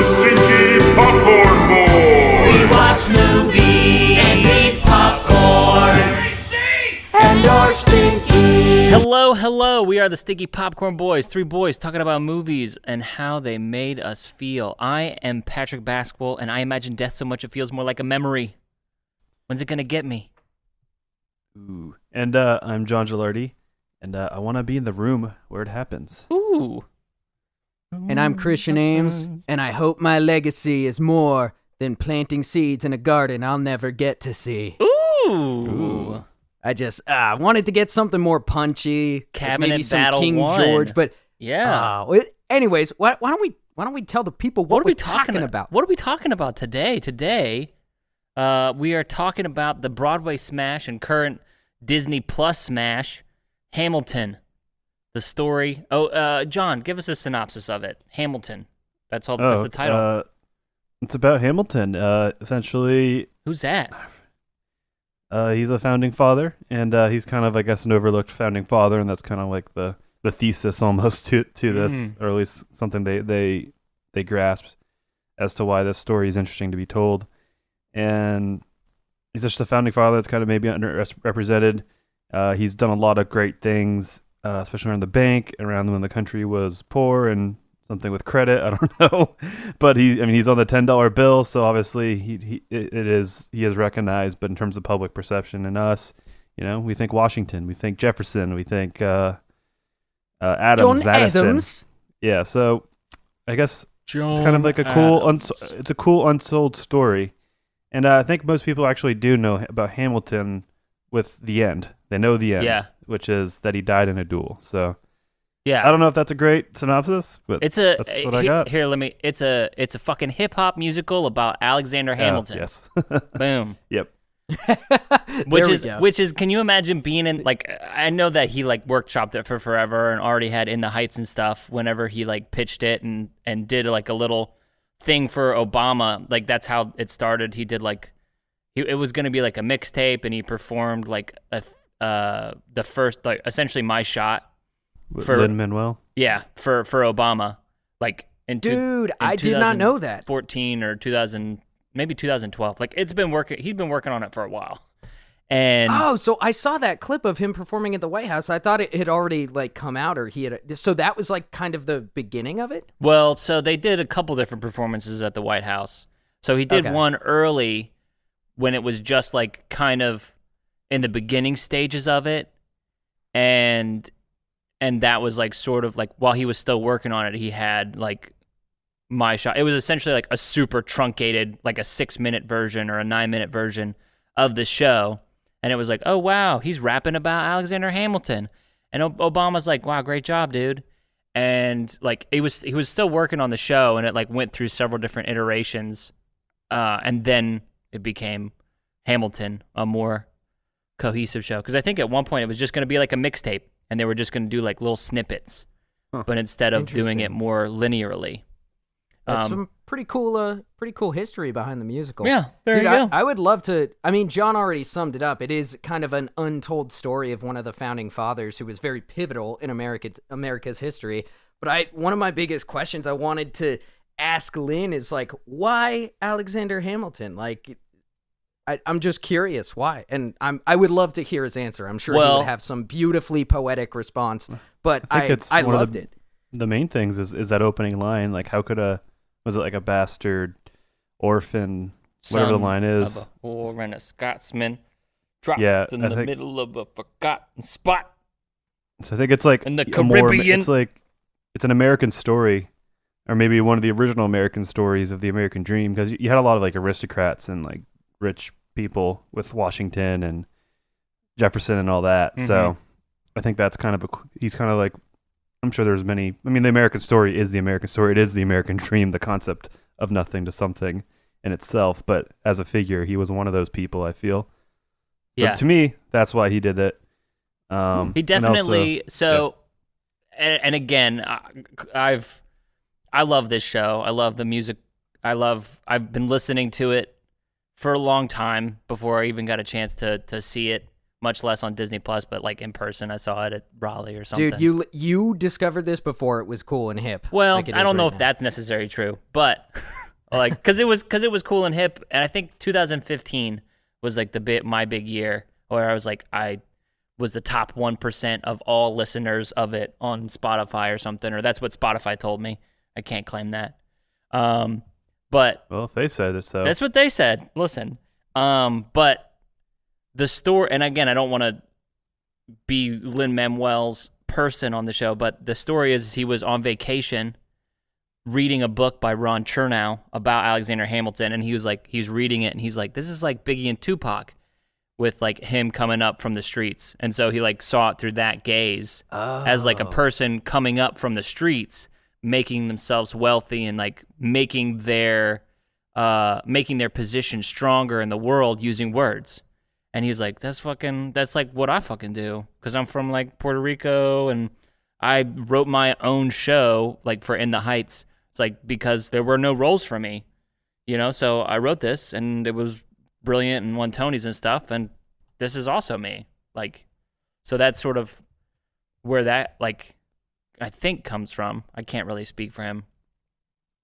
Stinky Popcorn Boys. We watch movies and eat popcorn. And are stinky. Hello. We are the Stinky Popcorn Boys. Three boys talking about movies and how they made us feel. I am Patrick Baskwell, and I imagine death so much it feels more like a memory. When's it going to get me? Ooh. And I'm John Gilardi, and I want to be in the room where it happens. Ooh. And I'm Christian Ames, and I hope my legacy is more than planting seeds in a garden I'll never get to see. Ooh. I just wanted to get something more punchy, Cabinet maybe some Battle King 1. George, but Yeah. anyways, why don't we tell the people what we're talking about? What are we talking about today? Today, we are talking about the Broadway smash and current Disney Plus smash, Hamilton. The story. John, give us a synopsis of it. Hamilton. That's the title. It's about Hamilton. Essentially, Who's that? he's a founding father, and he's kind of, I guess, an overlooked founding father, and that's kind of like the thesis almost to this, or at least something they grasped as to why this story is interesting to be told. And he's just a founding father that's kind of maybe underrepresented. He's done a lot of great things, especially around the bank, around when the country was poor, and something with credit. I don't know, but he's on the $10 bill, so obviously he is recognized. But in terms of public perception and us, we think Washington, we think Jefferson, we think Adams, John Madison. Adams. Yeah, so I guess it's kind of like a cool unsold story, and I think most people actually do know about Hamilton with the end. They know the end, Yeah. which is that he died in a duel. So Yeah. I don't know if that's a great synopsis, but That's what I got. Here, it's a fucking hip hop musical about Alexander Hamilton. Yes. Boom. Yep. Which is can you imagine being in, like, I know that he like workshopped it for forever and already had In the Heights and stuff whenever he like pitched it and did like a little thing for Obama. Like that's how it started. He did like it was going to be like a mixtape, and he performed like the first, like, essentially My Shot For Lin-Manuel. Yeah, for Obama, like Dude, I did not know that. 14 or 2000, maybe 2012. Like he's been working on it for a while. And so I saw that clip of him performing at the White House. I thought it had already like come out, or so that was like kind of the beginning of it. well, so they did a couple different performances at the White House. So he did one early when it was just like kind of in the beginning stages of it, and that was like sort of like while he was still working on it, he had like My Shot. It was essentially like a super truncated, like a 6-minute version or a 9-minute version of the show. And it was like, oh, wow, he's rapping about Alexander Hamilton. And Obama's like, wow, great job, dude. And like he was still working on the show, and it like went through several different iterations. And then it became Hamilton, a more cohesive show. Because I think at one point it was just going to be like a mixtape, and they were just going to do like little snippets, but instead of doing it more linearly. That's some pretty cool history behind the musical. Yeah, there Dude, you go. I would love to. I mean, John already summed it up. It is kind of an untold story of one of the founding fathers who was very pivotal in America's history. But one of my biggest questions I wanted to ask Lynn is like, why Alexander Hamilton? Like, I'm just curious why, and I would love to hear his answer. I'm sure he would have some beautifully poetic response. But I loved it. The main things is that opening line. Like, how could was it like a bastard orphan, whatever the line is, of a whore and a Scotsman dropped in the middle of a forgotten spot. So I think it's like in the Caribbean. It's an American story, or maybe one of the original American stories of the American dream, because you had a lot of like aristocrats and like rich people with Washington and Jefferson and all that. Mm-hmm. So I think that's kind of he's kind of like, I'm sure there's many. I mean, the American story is the American story. It is the American dream, the concept of nothing to something in itself. But as a figure, he was one of those people, I feel. Yeah. So to me, that's why he did it. He definitely. And again, I love this show. I love the music. I've been listening to it for a long time before I even got a chance to see it much less on Disney Plus, but like in person, I saw it at Raleigh or something. Dude, you discovered this before it was cool and hip. Well, like it I is don't know right if now. that's necessarily true, but like because it was cool and hip, and I think 2015 was like my big year where I was like I was the top 1% of all listeners of it on Spotify or something, or that's what Spotify told me. I can't claim that. But Well, if they said it, so that's what they said. Listen, but the story, and again, I don't want to be Lin-Manuel's person on the show, but the story is he was on vacation reading a book by Ron Chernow about Alexander Hamilton, and he's reading it, and he's like, this is like Biggie and Tupac with like him coming up from the streets. And so he like saw it through that gaze as like a person coming up from the streets, making themselves wealthy and like making their position stronger in the world using words. And he's like, that's like what I fucking do. Cause I'm from like Puerto Rico and I wrote my own show like for In the Heights. It's like, because there were no roles for me, so I wrote this and it was brilliant and won Tonys and stuff. And this is also me. Like, so that's sort of where that like, I think comes from. I can't really speak for him,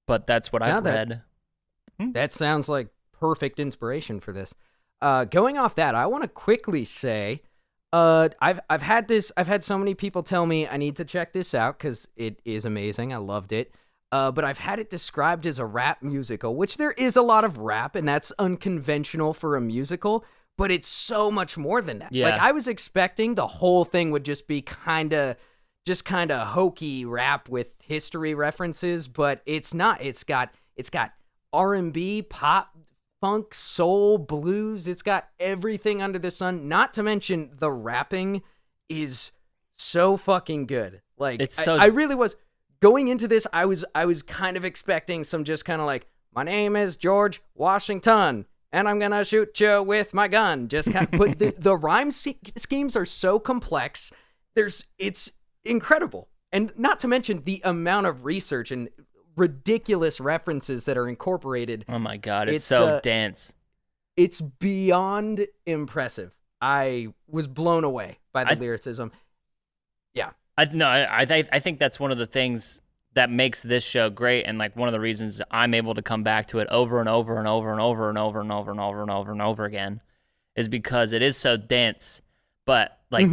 but that's what I've read. That sounds like perfect inspiration for this. Going off that, I want to quickly say, I've had so many people tell me I need to check this out because it is amazing. I loved it. But I've had it described as a rap musical, which there is a lot of rap, and that's unconventional for a musical, but it's so much more than that. Yeah. Like, I was expecting the whole thing would just be kind of hokey rap with history references, but it's not. It's got R&B, pop, funk, soul, blues. It's got everything under the sun. Not to mention the rapping is so fucking good. Like, I really was going into this. I was kind of expecting some just kind of like, my name is George Washington, and I'm gonna shoot you with my gun. Just kind of, but the rhyme schemes are so complex. It's incredible, and not to mention the amount of research and ridiculous references that are incorporated. Oh my God, it's so dense. It's beyond impressive. I was blown away by the lyricism. Yeah. I think that's one of the things that makes this show great, and like one of the reasons I'm able to come back to it over and over and over and over and over and over and over and over and over again is because it is so dense, but like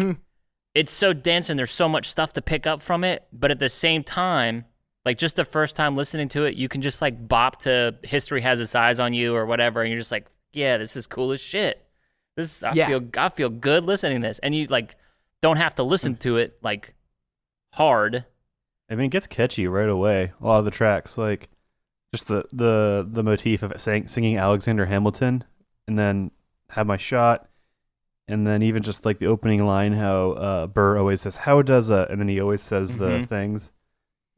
it's so dense and there's so much stuff to pick up from it, but at the same time, like just the first time listening to it, you can just like bop to History Has Its Eyes on You or whatever, and you're just like, yeah, this is cool as shit. I feel good listening to this, and you like don't have to listen to it like hard. I mean, it gets catchy right away. A lot of the tracks, like just the motif of singing Alexander Hamilton, and then Have My Shot, and then even just like the opening line, how Burr always says, "How does a," and then he always says the things,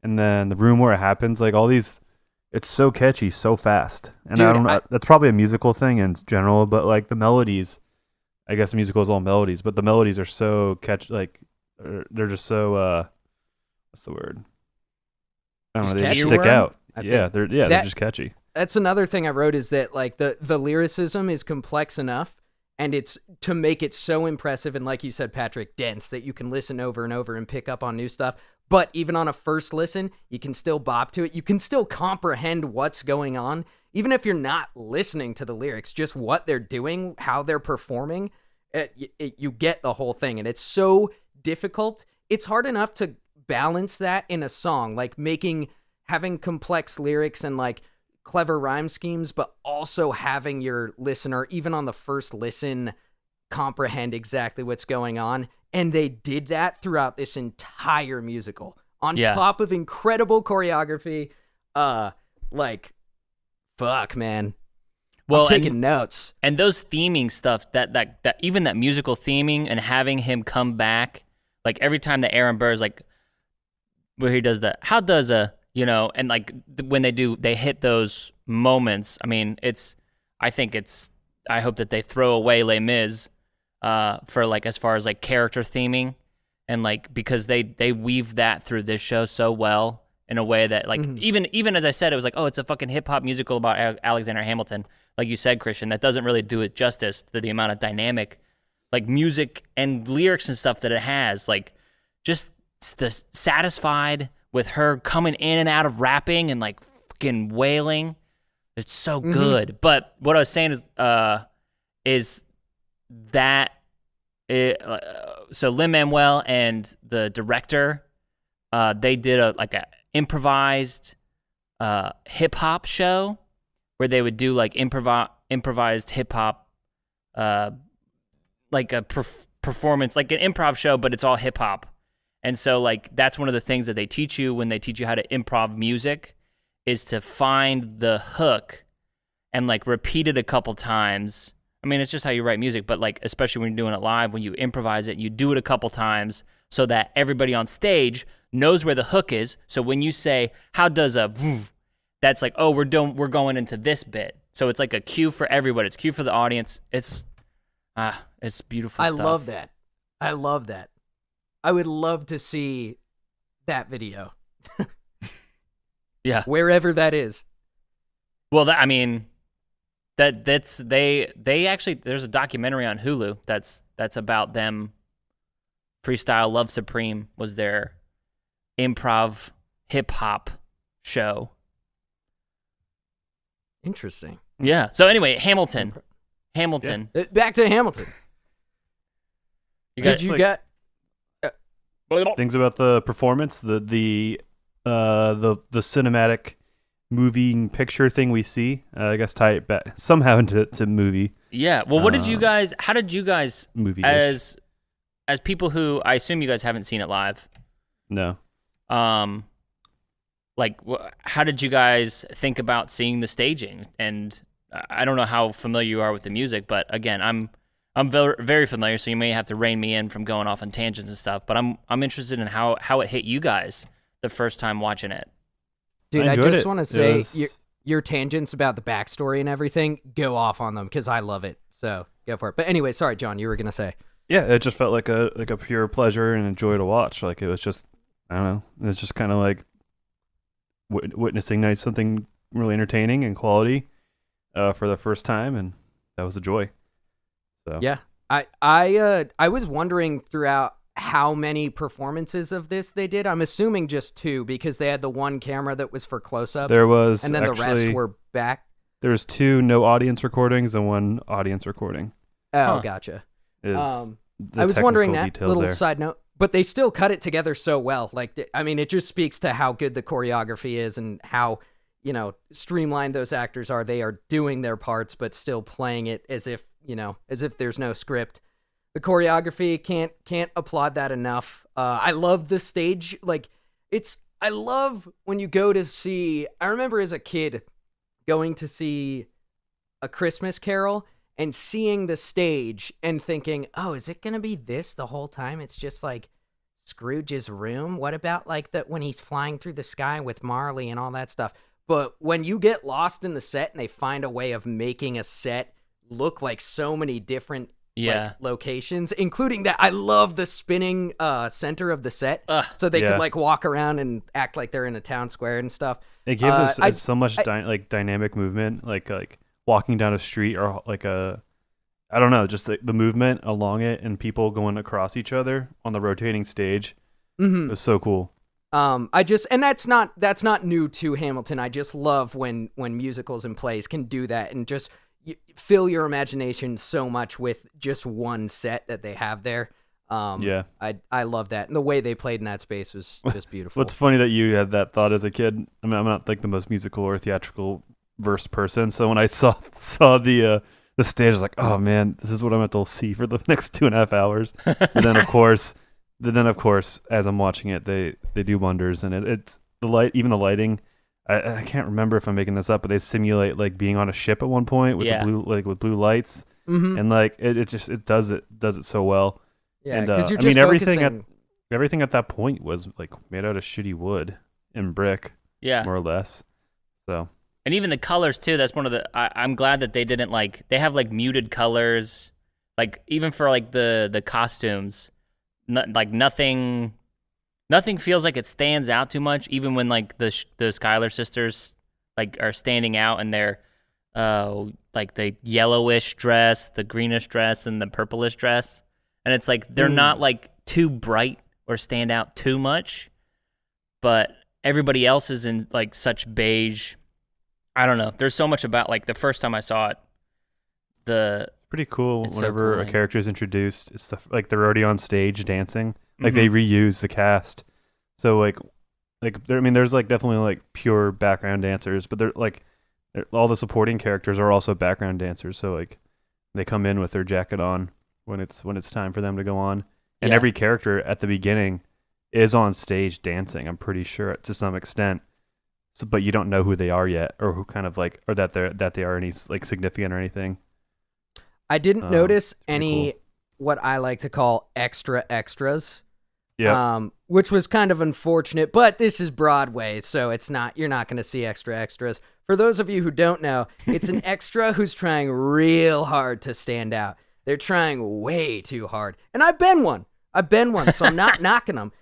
and then the room where it happens, like all these, it's so catchy, so fast. And Dude, I don't know, that's probably a musical thing in general, but like the melodies, I guess musical is all melodies, but the melodies are so they're just so what's the word? I don't know. They just stick out. Yeah, they're just catchy. That's another thing I wrote is that like the lyricism is complex enough, and it's to make it so impressive and, like you said, Patrick, dense that you can listen over and over and pick up on new stuff. But even on a first listen, you can still bop to it. You can still comprehend what's going on, even if you're not listening to the lyrics. Just what they're doing, how they're performing, you get the whole thing, and it's so difficult. It's hard enough to balance that in a song, like having complex lyrics and like clever rhyme schemes, but also having your listener, even on the first listen, comprehend exactly what's going on. And they did that throughout this entire musical on top of incredible choreography. Like, fuck, man. Well, I'm taking notes. And those theming stuff, that even that musical theming and having him come back, like every time that Aaron Burr is like, where he does that, how does a, and like when they hit those moments. I mean, I hope that they throw away Les Mis for like as far as like character theming, and like because they weave that through this show so well in a way that like even as I said, it was like, oh, it's a fucking hip hop musical about Alexander Hamilton, like you said, Christian. That doesn't really do it justice to the amount of dynamic like music and lyrics and stuff that it has, like just the satisfied with her coming in and out of rapping and like fucking wailing. It's so good. But what I was saying is that so Lin-Manuel and the director, they did a improvised hip hop show where they would do like improvised hip hop, like a performance, like an improv show, but it's all hip hop. And so like that's one of the things that they teach you when they teach you how to improv music, is to find the hook and like repeat it a couple times. I mean, it's just how you write music, but like especially when you're doing it live, when you improvise it, you do it a couple times so that everybody on stage knows where the hook is. So when you say, how does a vroom, that's like, oh, we're going into this bit. So it's like a cue for everybody. It's a cue for the audience. It's beautiful stuff. I love that. I love that. I would love to see that video. Yeah. Wherever that is. Well, that's they actually, there's a documentary on Hulu that's about them. Freestyle Love Supreme was their improv hip hop show. Interesting. Yeah. So anyway, Hamilton. Yeah. Back to Hamilton. Did you get things about the performance, the cinematic moving picture thing we see? I guess tie it back somehow into movie. Yeah. Well, how did you guys movie-ish. as people who, I assume you guys haven't seen it live. No. Like, how did you guys think about seeing the staging? And I don't know how familiar you are with the music, but again, I'm very, very familiar, so you may have to rein me in from going off on tangents and stuff. But I'm interested in how it hit you guys the first time watching it. Dude, I just want to say your tangents about the backstory and everything, go off on them because I love it. So go for it. But anyway, sorry, John, you were gonna say. Yeah, it just felt like a pure pleasure and a joy to watch. Like it was just, I don't know, it's just kind of like witnessing something really entertaining and quality for the first time, and that was a joy. So yeah, I was wondering throughout how many performances of this they did. I'm assuming just 2 because they had the one camera that was for close-ups. There was, and then the rest were back. There was 2 no audience recordings and 1 audience recording. Oh, gotcha. I was wondering that little there. side note, but they still cut it together so well. Like, I mean, it just speaks to how good the choreography is and how, streamlined those actors are. They are doing their parts, but still playing it as if there's no script. The choreography, can't applaud that enough. I love the stage. Like, I love when you go to see, I remember as a kid going to see A Christmas Carol and seeing the stage and thinking, oh, is it going to be this the whole time? It's just like Scrooge's room. What about like that when he's flying through the sky with Marley and all that stuff? But when you get lost in the set and they find a way of making a set look like so many different locations, including that, I love the spinning center of the set, so they could like walk around and act like they're in a town square and stuff. It gives so much dynamic movement, like walking down a street or like I don't know, just the movement along it and people going across each other on the rotating stage. It was so cool. And that's not new to Hamilton. I just love when musicals and plays can do that and just fill your imagination so much with just one set that they have there. I love that, and the way they played in that space was just beautiful. What's funny that you had that thought as a kid. I mean, I'm not like the most musical or theatrical versed person, so when I saw the stage, I was like, oh man, this is what I'm going to see for the next 2.5 hours. But then of course, as I'm watching it, they do wonders, and it's the lighting. I can't remember if I'm making this up, but they simulate like being on a ship at one point with with blue lights, and like it does it so well. Yeah, and because you're I mean focusing... everything at that point was like made out of shitty wood and brick, more or less. So, and even the colors too. That's one of the. I'm glad that they didn't they have like muted colors, like even for like the costumes, nothing feels like it stands out too much. Even when like the Schuyler sisters like are standing out and they're like the yellowish dress, the greenish dress, and the purplish dress. And it's like they're not like too bright or stand out too much, but everybody else is in like such beige. I don't know. There's so much about like the first time I saw it. Pretty cool. It's Whenever so a cool. character is introduced, it's like they're already on stage dancing. Like they reuse the cast. So like there's like definitely like pure background dancers, but all the supporting characters are also background dancers. So like they come in with their jacket on when it's time for them to go on. And Yeah. every character at the beginning is on stage dancing, I'm pretty sure, to some extent. So, but you don't know who they are yet, or who kind of like, or that they are any like significant or anything. I didn't notice pretty any cool. what I like to call extras. Yeah. Which was kind of unfortunate, but this is Broadway, so you're not going to see extras. For those of you who don't know, it's an extra who's trying real hard to stand out. They're trying way too hard. And I've been one, so I'm not knocking them.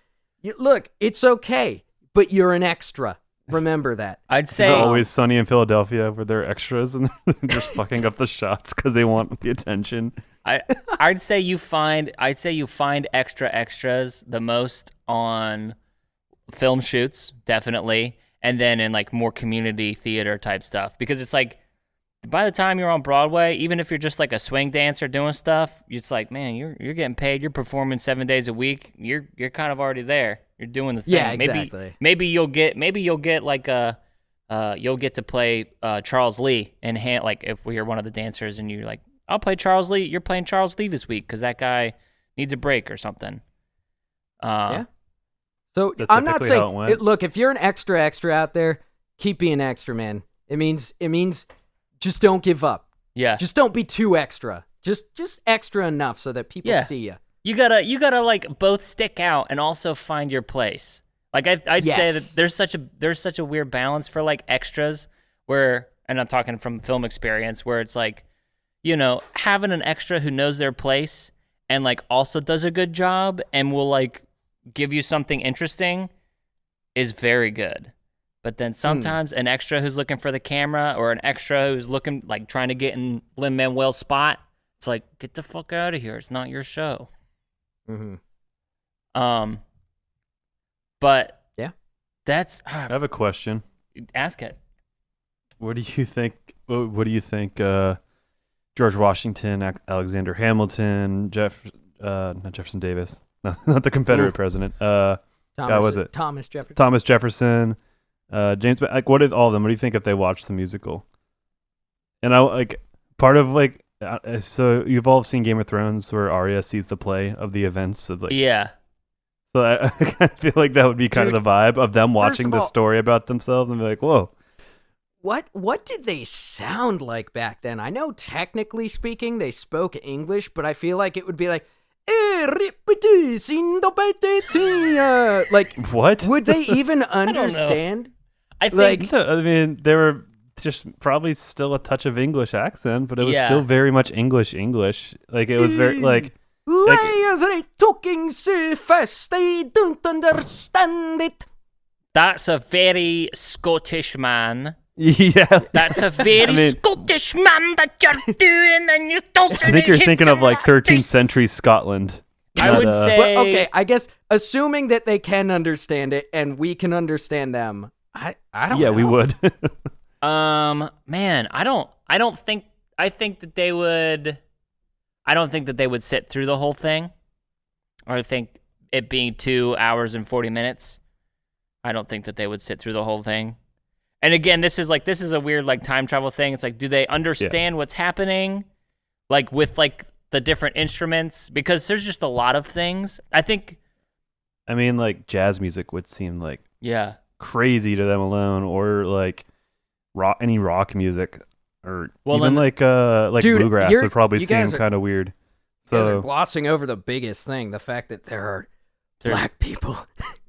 Look, it's okay, but you're an extra. Remember that. I'd say Always Sunny in Philadelphia, where they're extras and they're just fucking up the shots because they want the attention. I'd say you find extras the most on film shoots, definitely, and then in like more community theater type stuff, because it's like by the time you're on Broadway, even if you're just like a swing dancer doing stuff, it's like, man, you're getting paid, you're performing 7 days a week, you're kind of already there, you're doing the thing. Yeah, exactly. Maybe you'll get like you'll get to play Charles Lee and like if you're one of the dancers and you're like, I'll play Charles Lee. You're playing Charles Lee this week because that guy needs a break or something. Yeah. So That's I'm not typically how it saying. went. Look, if you're an extra out there, keep being extra, man. It means just don't give up. Yeah. Just don't be too extra. Just extra enough so that people Yeah. see you. You gotta like both stick out and also find your place. Like I'd say Yes. that there's such a weird balance for like extras where, and I'm talking from film experience, where it's like, you know, having an extra who knows their place and like also does a good job and will like give you something interesting is very good. But then sometimes an extra who's looking for the camera or an extra who's looking like trying to get in Lin-Manuel's spot, it's like, get the fuck out of here. It's not your show. Mm-hmm. But Yeah. that's I have a question. ask it. What do you think? What do you think? George Washington, Alexander Hamilton, not Jefferson Davis, not the Confederate president. Was it Thomas Jefferson? Thomas Jefferson, James? Like, what did all of them? What do you think if they watched the musical? And I like part of like, so you've all seen Game of Thrones where Arya sees the play of the events of like. Yeah. So I feel like that would be kind of the vibe of them watching of the all- story about themselves and be like, whoa. What did they sound like back then? I know technically speaking they spoke English, but I feel like it would be like, like, What? would they even understand? I think I mean, they were just probably still a touch of English accent, but it was Yeah. still very much English. Like it was very like Why are they talking so fast? They don't understand it. that's a very Scottish man. yeah. That's a very I mean- Scottish man that you're doing, and you don't. I think you're thinking of like 13th century Scotland. I not, would say. But okay, I guess assuming that they can understand it and we can understand them, I don't know. Yeah, we would. Man, I think that they would. I don't think that they would sit through the whole thing. Or I think it being 2 hours and 40 minutes. I don't think that they would sit through the whole thing. And again, this is a weird like time travel thing. It's like, do they understand what's happening? Like with like the different instruments? Because there's just a lot of things. I think. I mean, like jazz music would seem like Yeah. crazy to them alone, or like any rock music, or Well, even then- like Dude, bluegrass you're- would probably you seem guys are- kind of weird. You guys are So glossing over the biggest thing, the fact that there are There's- black people.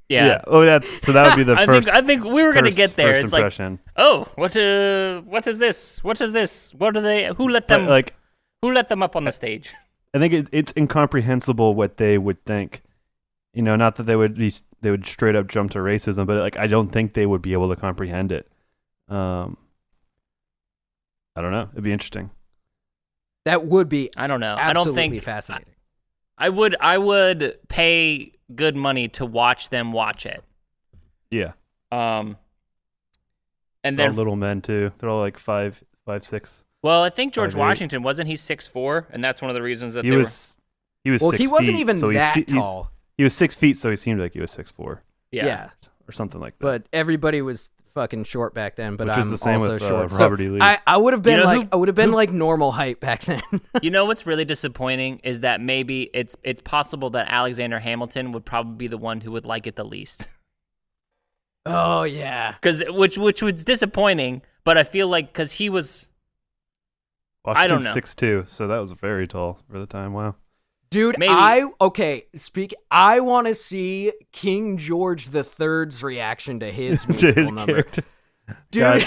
Yeah. oh, that would be the I first. think we were gonna get there. First It's like, impression. oh, what is this? What is this? What are they? Who let them? But, like, Who let them up on the stage? I think it's incomprehensible what they would think. You know, not that they would straight up jump to racism, but like I don't think they would be able to comprehend it. I don't know. It'd be interesting. That would be I don't know. absolutely I don't think fascinating. I would pay good money to watch them watch it. Yeah. And They're then all little men too. They're all like 5'6". well, I think George 5'8". Washington wasn't he 6'4", and that's one of the reasons that He was. He was. Well, 6 he wasn't feet, even so that tall. He was 6 feet, so he seemed like he was 6'4" yeah. or something like that. But everybody was fucking short back then. But Which I'm is the same also with, short. Robert E. Lee. I would have been You know like who- I would have been like normal height back then. You know what's really disappointing is that maybe it's possible that Alexander Hamilton would probably be the one who would like it the least. Oh yeah. Which was disappointing, but I feel like because he was I don't know. 6'2", so that was very tall for the time. Wow. Dude, Maybe. I want to see King George III's reaction to his To musical his number. character. Dude,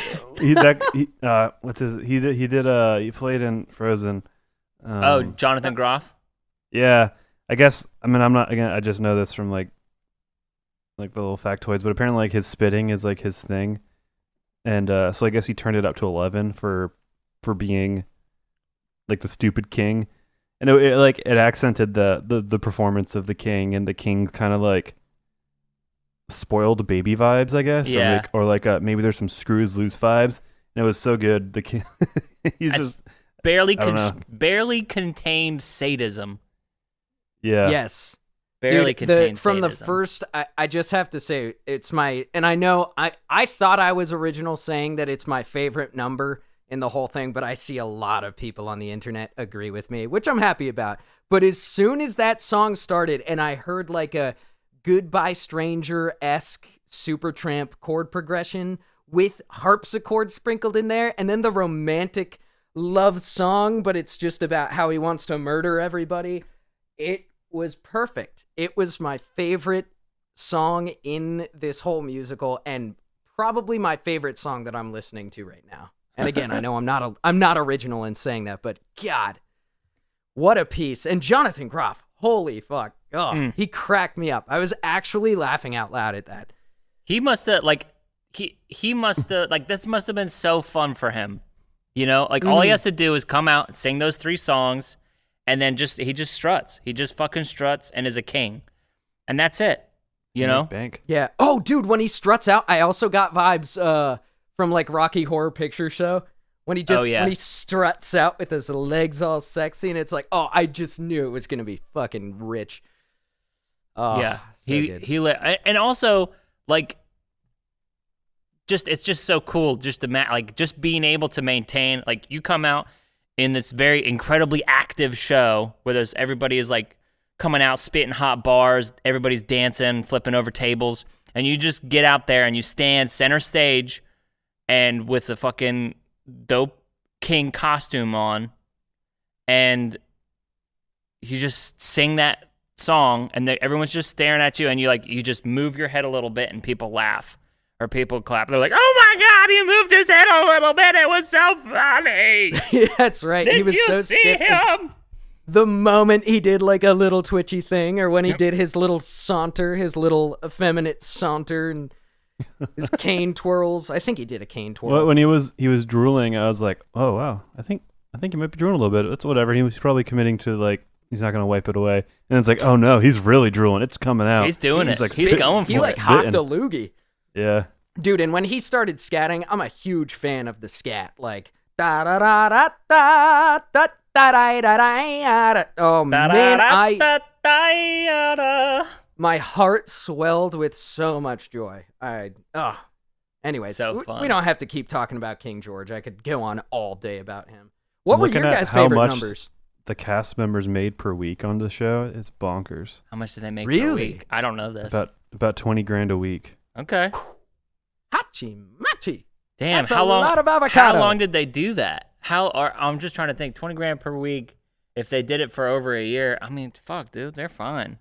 He played in Frozen. Jonathan Groff. Yeah, I guess. I mean, I'm not again. I just know this from like the little factoids, but apparently, like his spitting is like his thing, and so I guess he turned it up to 11 for being like the stupid king, and it accented the performance of the king, and the king's kind of like spoiled baby vibes, I guess. Yeah. Or maybe there's some screws loose vibes, and it was so good. The king, he's just Barely I don't know. barely contained sadism. yeah. yes. Barely Dude, contained from the sadism. first, I just have to say, it's my, and I know, I thought I was original saying that it's my favorite number in the whole thing, but I see a lot of people on the internet agree with me, which I'm happy about. But as soon as that song started and I heard like a Goodbye Stranger-esque Supertramp chord progression with harpsichord sprinkled in there, and then the romantic love song, but it's just about how he wants to murder everybody, it was perfect. It was my favorite song in this whole musical, and probably my favorite song that I'm listening to right now. And again, I know I'm not original in saying that, but God, what a piece! And Jonathan Groff, holy fuck, he cracked me up. I was actually laughing out loud at that. He must have he must have this must have been so fun for him. You know, like all he has to do is come out and sing those 3 songs, and then he just struts. He just fucking struts and is a king, and that's it. You know. Bank. Yeah. Oh, dude, when he struts out, I also got vibes from like Rocky Horror Picture Show when he when he struts out with his legs all sexy, and it's like, oh, I just knew it was gonna be fucking rich. Oh, Yeah, so good. and also like, it's just so cool just to just being able to maintain, like, you come out in this very incredibly active show where everybody is like coming out spitting hot bars, everybody's dancing, flipping over tables, and you just get out there and you stand center stage and with a fucking dope king costume on, and you just sing that song, and everyone's just staring at you, and you just move your head a little bit, and people laugh or people clap. They're like, "Oh my God, he moved his head a little bit. It was so funny." That's right. Did He was you so see stiff. him? The moment he did like a little twitchy thing, or when he did his little saunter, his little effeminate saunter, and his cane twirls. I think he did a cane twirl. Well, when he was drooling, I was like, oh wow, I think he might be drooling a little bit. It's whatever. He was probably committing to like he's not gonna wipe it away. And it's like, oh no, he's really drooling. It's coming out. He's doing it. Like, He's going for he it. like hocked spitting. a loogie. Yeah. Dude, and when he started scatting, I'm a huge fan of the scat. Like da da da da da da da da da da. Oh man, my heart swelled with so much joy. Anyways, So fun. we don't have to keep talking about King George. I could go on all day about him. What were Looking your at guys' how favorite much numbers? the cast members made per week on the show is bonkers. How much do they make per Really? week? I don't know this. About $20,000 a week. Okay. Hachi machi. Damn. That's how a long? lot of avocado. How long did they do that? I'm just trying to think. $20,000 per week. If they did it for over a year, I mean, fuck, dude, they're fine.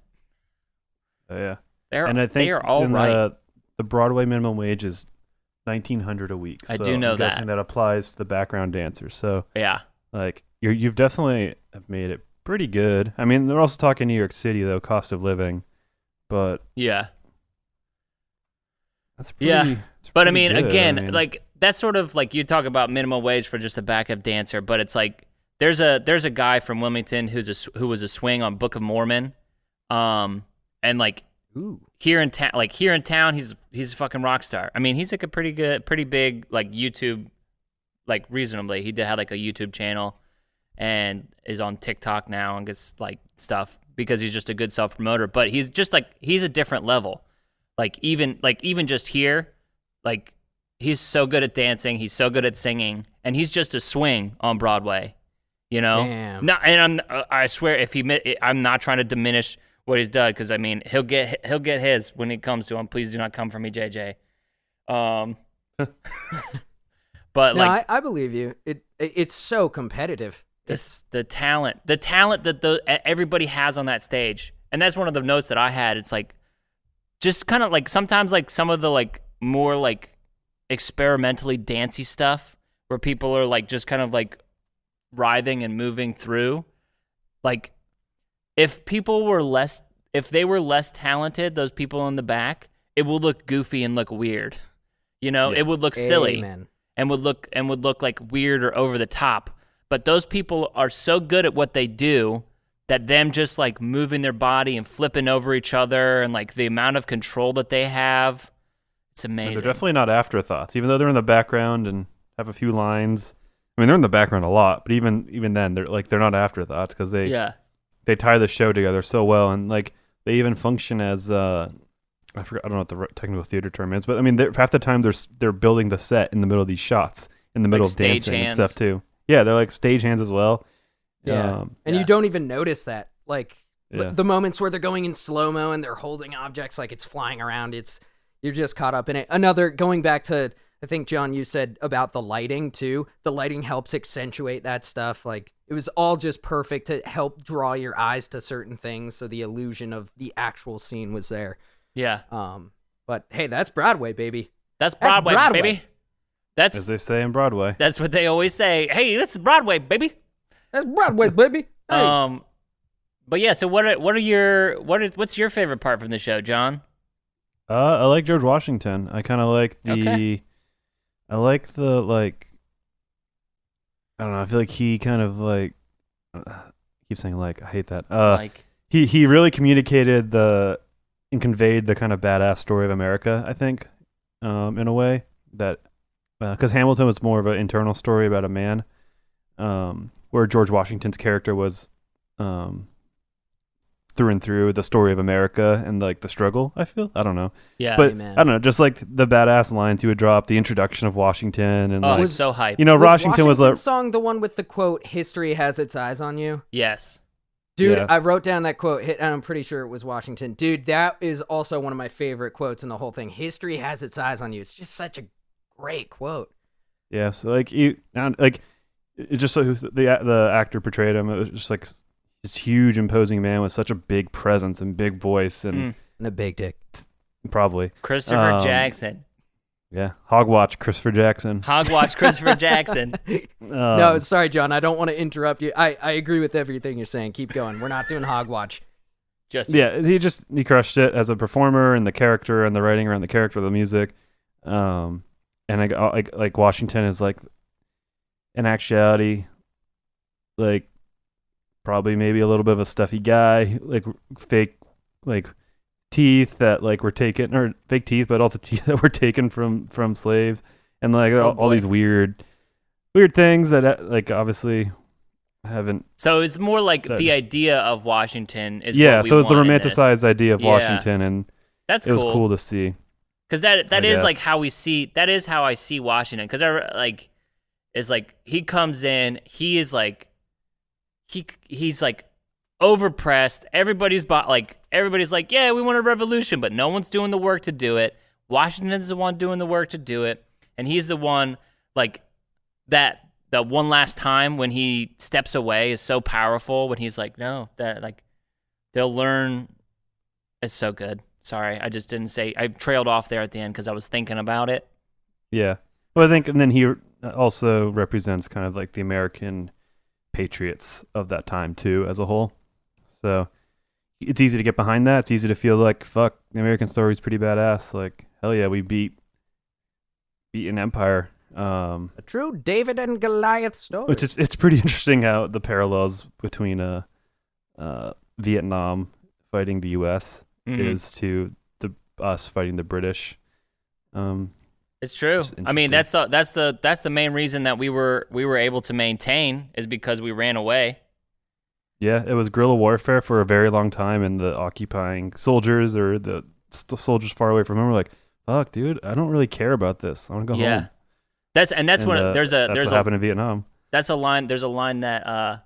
Oh yeah. They're And I think they are all in right. the Broadway minimum wage is $1,900 a week. I So do know I'm guessing that applies to the background dancers. So Yeah. like you've definitely have made it pretty good. I mean, they're also talking New York City though, cost of living, but Yeah. that's pretty. Yeah. it's But I pretty mean, good. again, I mean, like that's sort of like you talk about minimum wage for just a backup dancer, but it's like there's a guy from Wilmington who was a swing on Book of Mormon, and like here in town he's a fucking rock star. I mean, he's like a pretty big like YouTube, like reasonably. He had like a YouTube channel and is on TikTok now and gets like stuff because he's just a good self promoter. But he's just like he's a different level. Like even just here, like he's so good at dancing, he's so good at singing, and he's just a swing on Broadway, you know. Damn. No, and I swear, I'm not trying to diminish what he's done because I mean he'll get his when it comes to him. Please do not come for me, JJ. But no, like I believe you. It's so competitive. the talent that everybody has on that stage, and that's one of the notes that I had. It's like just kind of like sometimes like some of the like more like experimentally dancey stuff where people are like just kind of like writhing and moving through. Like if they were less talented, those people in the back, it would look goofy and look weird. You know, it would look silly. Amen. and would look like weird or over the top. But those people are so good at what they do that them just like moving their body and flipping over each other and like the amount of control that they have, it's amazing. They're definitely not afterthoughts, even though they're in the background and have a few lines. I mean, they're in the background a lot, but even then, they're not afterthoughts because they tie the show together so well, and like they even function as I don't know what the technical theater term is, but I mean, half the time they're building the set in the middle of these shots, in the middle like of dancing hands. and stuff too. Yeah, they're like stage-hands as well. Yeah, and you don't even notice that. Like the moments where they're going in slow-mo and they're holding objects like it's flying around. You're just caught up in it. Going back to, I think, John, you said about the lighting too. The lighting helps accentuate that stuff. Like it was all just perfect to help draw your eyes to certain things, so the illusion of the actual scene was there. Yeah. But hey, that's Broadway, baby. That's Broadway, baby. That's as they say in Broadway. That's what they always say. Hey, this is Broadway, baby. That's Broadway, baby. Hey. But yeah. So what's your favorite part from the show, John? I like George Washington. I kind of like I like the like. I don't know. I feel like he kind of like. I keep saying like. I hate that. He really communicated and conveyed the kind of badass story of America, I think, in a way that, because Hamilton was more of an internal story about a man, where George Washington's character was through and through the story of America and like the struggle, I feel. I don't know. Yeah. But Amen. I don't know, just like the badass lines he would drop, the introduction of Washington and it's so hype. you know, Washington was like song the one with the quote, "History has its eyes on you"? Yes. Dude, Yeah. I wrote down that quote, and I'm pretty sure it was Washington. Dude, that is also one of my favorite quotes in the whole thing. History has its eyes on you. It's just such a great quote. yeah, so like it just so the actor portrayed him, it was just like this huge imposing man with such a big presence and big voice and And a big dick. probably Christopher Jackson. yeah, Hogwatch Christopher Jackson. Hogwatch Christopher Jackson. No, sorry, John. I don't want to interrupt you. I agree with everything you're saying. Keep going. We're not doing Hogwatch. Yeah. He crushed it as a performer and the character and the writing around the character, the music, and like Washington is like, in actuality, like probably maybe a little bit of a stuffy guy, like fake like teeth that like were taken, or fake teeth, but all the teeth that were taken from slaves, and like all these weird things that like obviously haven't. So it's more like the idea of Washington is yeah. what we So it's the want in this. romanticized idea of Yeah. Washington, and That's it was cool. cool to see. Because that is like guess. how we see. That is how I see Washington. Because is like he comes in. He is like he's like overpressed. Everybody's like, yeah, we want a revolution, but no one's doing the work to do it. Washington's the one doing the work to do it, and he's the one like that. The one last time when he steps away is so powerful. When he's like, no, that like they'll learn. It's so good. Sorry, I just didn't say. I trailed off there at the end because I was thinking about it. Yeah. Well, I think, and then he also represents kind of like the American patriots of that time too, as a whole. So it's easy to get behind that. It's easy to feel like, fuck, the American story is pretty badass. Like, hell yeah, we beat an empire Um, A true David and Goliath story. which is it's pretty interesting how the parallels between Vietnam fighting the U.S. is to us fighting the British. It's true. It's I mean, interesting. that's the main reason that we were able to maintain is because we ran away. Yeah, it was guerrilla warfare for a very long time, and the occupying soldiers or the soldiers far away from them were like, "Fuck, dude, I don't really care about this. I want to go home." That's And, when there's that's what happened in Vietnam. that's a line. There's a line that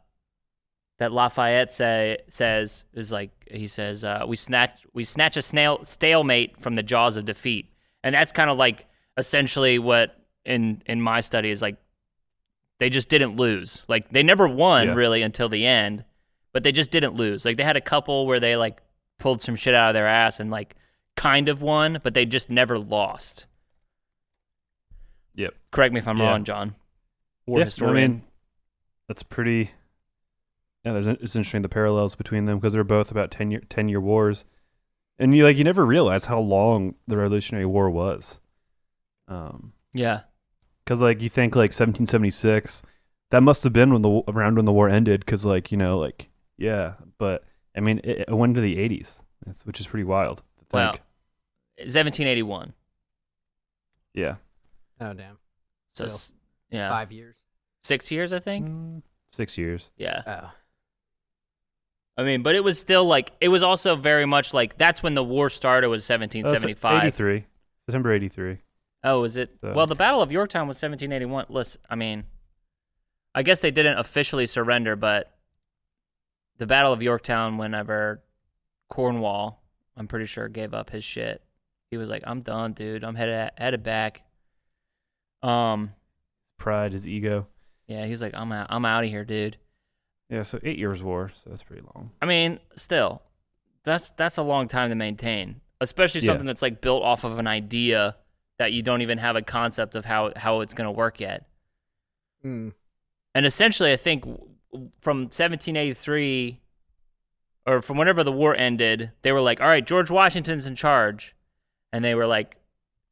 Lafayette says is like he says we snatch a stalemate from the jaws of defeat, and that's kind of like essentially what in my study is like they just didn't lose. Like they never won really until the end, but they just didn't lose. Like they had a couple where they like pulled some shit out of their ass and like kind of won, but they just never lost. Yep. Correct me if I'm wrong, John. War historian. I mean, that's pretty. Yeah, it's interesting the parallels between them because they're both about 10-year wars, and you never realize how long the Revolutionary War was. Yeah. Because you think 1776, that must have been around when the war ended. Because but I mean it went into the 80s, which is pretty wild. Wow. 1781. Yeah. Oh, damn. So Still. yeah, 5 years. 6 years I think. 6 years. Yeah. Oh. I mean, but it was still it was also very much that's when the war started was 1775. 83. September 83. Oh, is it? So. Well, the Battle of Yorktown was 1781. Listen, I mean, I guess they didn't officially surrender, but the Battle of Yorktown, whenever Cornwall, I'm pretty sure, gave up his shit. He was like, "I'm done, dude. I'm headed back." Pride, his ego. Yeah, he was like, "I'm out of here, dude." Yeah, so 8 years war, so that's pretty long. I mean, still, that's a long time to maintain, especially something that's built off of an idea that you don't even have a concept of how it's going to work yet. Mm. And essentially, I think from 1783 or from whenever the war ended, they were like, "All right, George Washington's in charge," and they were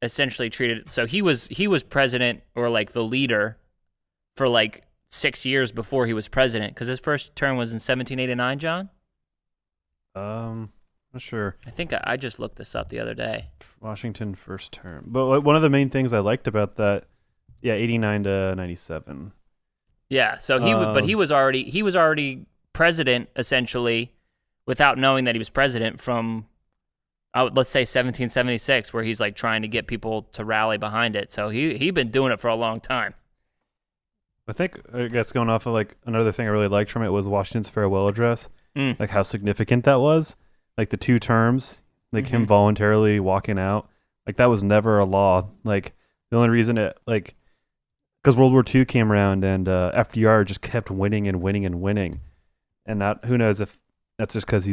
essentially treated. So he was president or the leader for 6 years before he was president, because his first term was in 1789, John? Not sure. I think I just looked this up the other day. Washington first term. But one of the main things I liked about that, 89 to 97. Yeah, so he was already president essentially without knowing that he was president from let's say 1776, where he's trying to get people to rally behind it. So he'd been doing it for a long time. I guess going off of another thing I really liked from it was Washington's farewell address. Mm. How significant that was. The 2 terms, him voluntarily walking out. That was never a law. The only reason it because World War II came around and FDR just kept winning and winning and winning. And that, who knows if that's just because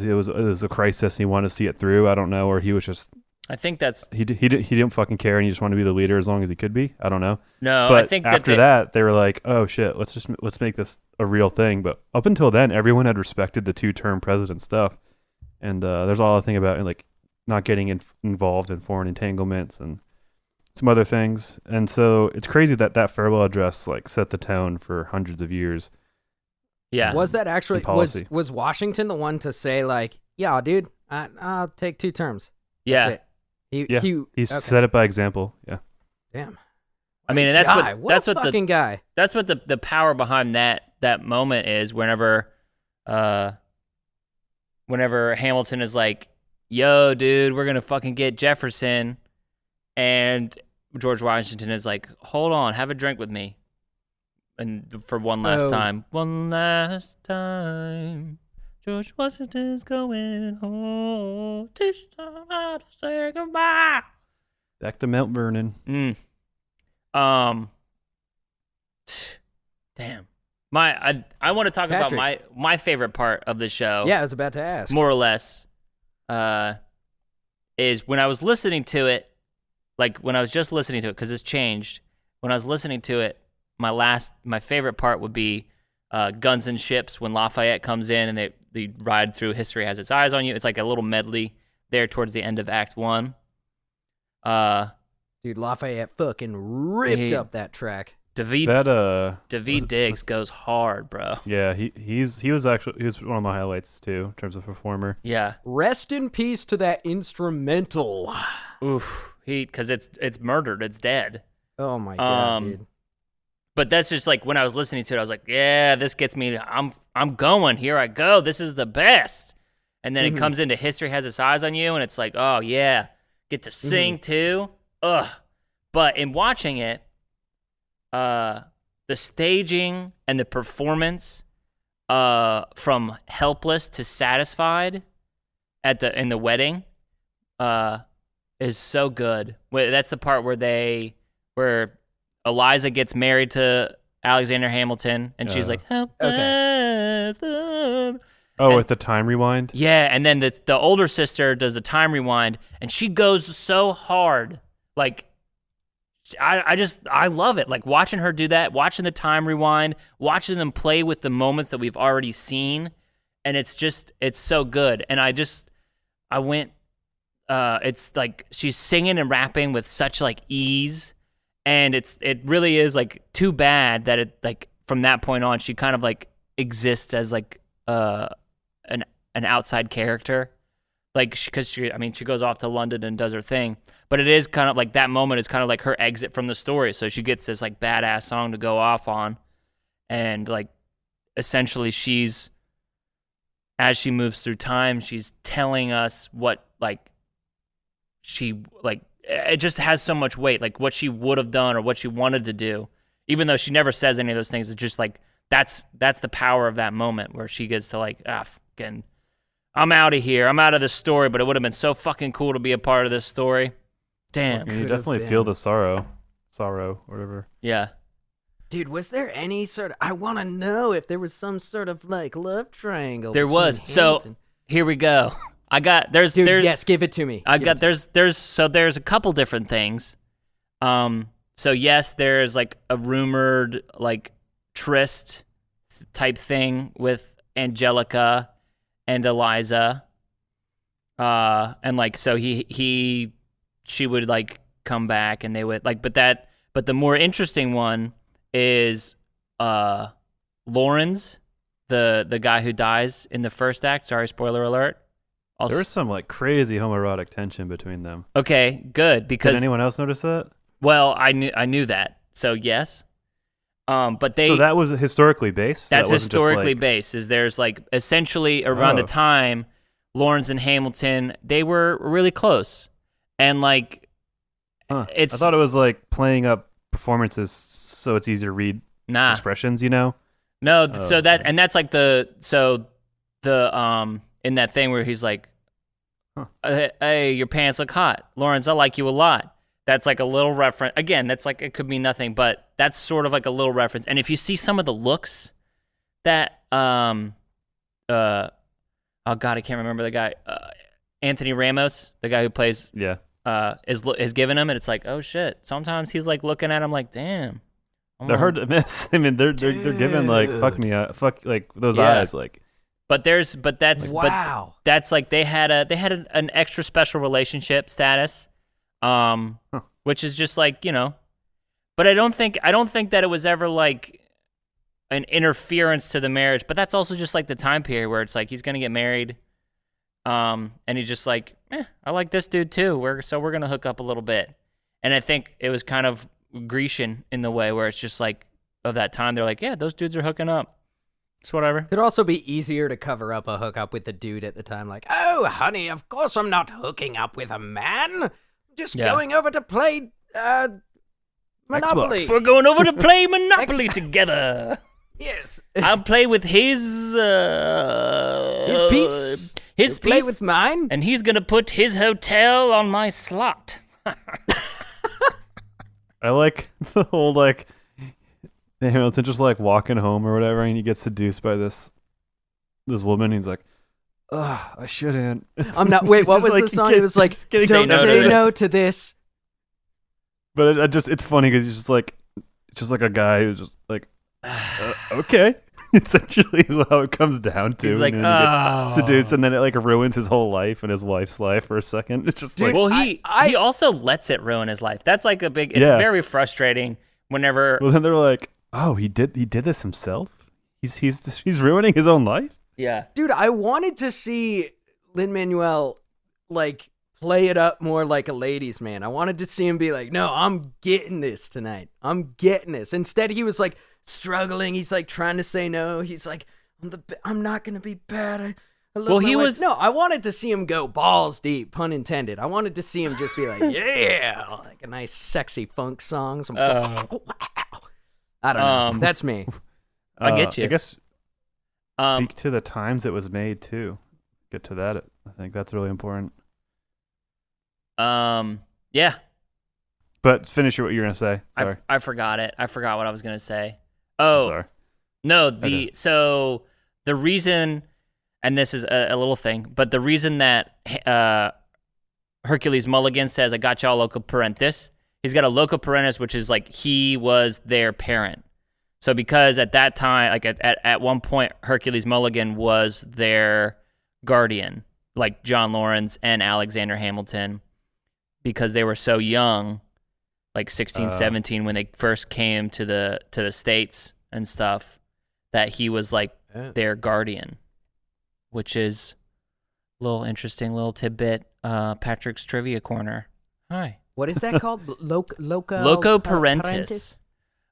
it was a crisis and he wanted to see it through. I don't know, or he was just. I think that's he didn't fucking care and he just wanted to be the leader as long as he could be. I don't know. No, but I think after that they were like, oh shit, let's make this a real thing. But up until then, everyone had respected the 2-term president stuff, and there's all the thing about not getting involved in foreign entanglements and some other things. And so it's crazy that farewell address set the tone for hundreds of years. Yeah. Was that actually was Washington the one to say yeah, dude, I'll take 2 terms? Yeah. That's it. He set it by example. Yeah. Damn. I mean, and that's what fucking guy. That's what the power behind that moment is. Whenever Hamilton is like, "Yo, dude, we're gonna fucking get Jefferson," and George Washington is like, "Hold on, have a drink with me," and for one last time, George Washington's going home. Teach them how to say goodbye. Back to Mount Vernon. Damn. I want to talk about my favorite part of the show. Yeah, I was about to ask. More or less, is when I was listening to it, when I was just listening to it, because it's changed. When I was listening to it, my favorite part would be Guns and Ships, when Lafayette comes in and they ride through History Has Its Eyes on You. It's like a little medley there towards the end of Act 1. Dude, Dude, Lafayette fucking ripped up that track. David Diggs goes hard, bro. Yeah, he was one of my highlights too in terms of performer. Yeah. Rest in peace to that instrumental. Oof. Because it's murdered. It's dead. Oh my god, dude. But that's just like when I was listening to it, I was like, yeah, this gets me. I'm going. Here I go. This is the best. And then it comes into History Has Its Eyes on You, and it's like, oh yeah, get to sing too. Ugh. But in watching it, the staging and the performance from helpless to satisfied in the wedding is so good. That's the part where Eliza gets married to Alexander Hamilton, and she's like, helpless. With the time rewind? Yeah, and then the older sister does the time rewind, and she goes so hard. Like, I love it. Like, watching her do that, watching the time rewind, watching them play with the moments that we've already seen, and it's so good. And I went, it's like she's singing and rapping with such like ease, and it really is like too bad that it like from that point on she kind of like exists as like an outside character, like because she goes off to London and does her thing. But it is kind of like that moment is kind of like her exit from the story. So she gets this like badass song to go off on. And like essentially as she moves through time, she's telling us what like it just has so much weight, like what she would have done or what she wanted to do. Even though she never says any of those things, it's just like that's the power of that moment where she gets to like, fucking, I'm out of here. I'm out of this story, but it would have been so fucking cool to be a part of this story. Damn. You definitely feel the sorrow, whatever. Yeah. Dude, was there any sort of... I want to know if there was some sort of, like, love triangle. There was. So, here we go. I got... There's... Yes, give it to me. There's a couple different things. So, yes, there's, like, a rumored, like, tryst type thing with Angelica and Eliza. And, like, so she would like come back and they would like, but the more interesting one is Lawrence, the guy who dies in the first act. Sorry, spoiler alert. There's some like crazy homoerotic tension between them. Okay, good. Because did anyone else notice that? Well, I knew that. So yes. But so that was historically based? That's historically based. Is there's like essentially around the time Lawrence and Hamilton, they were really close. And like, I thought it was like playing up performances so it's easier to read expressions, you know? No, so that's like the in that thing where he's like, hey, your pants look hot. Lawrence, I like you a lot. That's like a little reference. Again, that's like, it could mean nothing, but that's sort of like a little reference. And if you see some of the looks that, oh God, I can't remember the guy, Anthony Ramos, the guy who plays, is giving him, and it's like, oh shit. Sometimes he's like looking at him like, damn. They're hard to miss. I mean, they're giving like fuck me up, fuck like those eyes like. But that's like they had an extra special relationship status, which is just like, you know. But I don't think that it was ever like an interference to the marriage. But that's also just like the time period where it's like he's gonna get married. And he's just like, I like this dude too. We're gonna hook up a little bit. And I think it was kind of Grecian in the way where it's just like of that time. They're like, yeah, those dudes are hooking up. It's whatever. Could also be easier to cover up a hookup with the dude at the time. Like, oh, honey, of course I'm not hooking up with a man. I'm just going over to play Monopoly. Xbox. We're going over to play Monopoly together. Yes. I'll play with his piece. His play piece, with mine, and he's gonna put his hotel on my slot. I like the whole like Hamilton just like walking home or whatever, and he gets seduced by this woman. He's like, I shouldn't. I'm not. Wait, what was the song? It was like, don't say no to this. But it's funny because he's just like a guy who's just like, okay. essentially how it comes down to. He's like, and then he gets seduced, and then it like ruins his whole life and his wife's life for a second. It's just like, well, he also lets it ruin his life. That's like a big. It's very frustrating whenever. Well, then they're like, oh, he did this himself. He's ruining his own life. Yeah, dude, I wanted to see Lin-Manuel like play it up more like a ladies' man. I wanted to see him be like, no, I'm getting this tonight. I'm getting this. Instead, he was like struggling. He's like trying to say no. He's like, I'm not gonna be bad. I love my wife. No, I wanted to see him go balls deep, pun intended. I wanted to see him just be like, yeah, like a nice sexy funk song. I don't know. That's me. I get you. I guess speak to the times it was made too. Get to that. I think that's really important. Yeah. But finish what you're gonna say. Sorry. I forgot it. I forgot what I was gonna say. Oh, I'm sorry. No. So the reason, and this is a little thing, but the reason that Hercules Mulligan says, "I got y'all loco parentis," he's got a loco parentis, which is like he was their parent. So because at that time, like at one point, Hercules Mulligan was their guardian, like John Lawrence and Alexander Hamilton, because they were so young, like 16, 17, when they first came to the States and stuff, that he was like their guardian, which is a little interesting little tidbit. Patrick's Trivia Corner. Hi. What is that called? Loco parentis.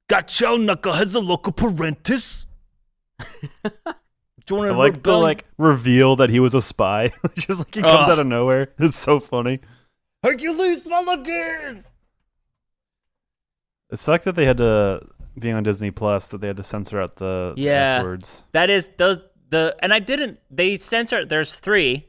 Got y'all knuckleheads, the loco parentis. I like the reveal that he was a spy. Just like he comes out of nowhere. It's so funny. Hercules Mulligan. It sucked that they had to being on Disney Plus that they had to censor out the F words. That is they censored. There's 3.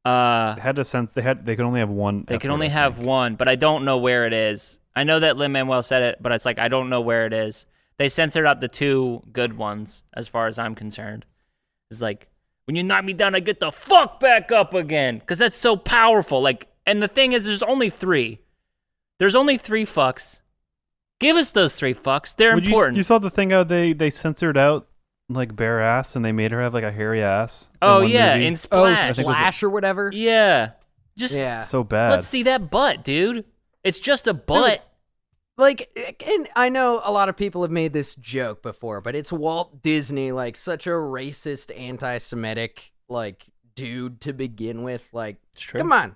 They had to they could only have one. They could only have one, but I don't know where it is. I know that Lin-Manuel said it, but it's like I don't know where it is. They censored out the 2 good ones, as far as I'm concerned. It's like, when you knock me down, I get the fuck back up again, because that's so powerful. Like, and the thing is, there's only 3. There's only 3 fucks. Give us those 3 fucks. They're important. You saw the thing how they censored out like bare ass, and they made her have like a hairy ass. Oh yeah, movie. in Splash. Splash or whatever. Yeah, so bad. Let's see that butt, dude. It's just a butt. Like, and I know a lot of people have made this joke before, but it's Walt Disney, like such a racist, anti-Semitic, like dude to begin with. Like, come on.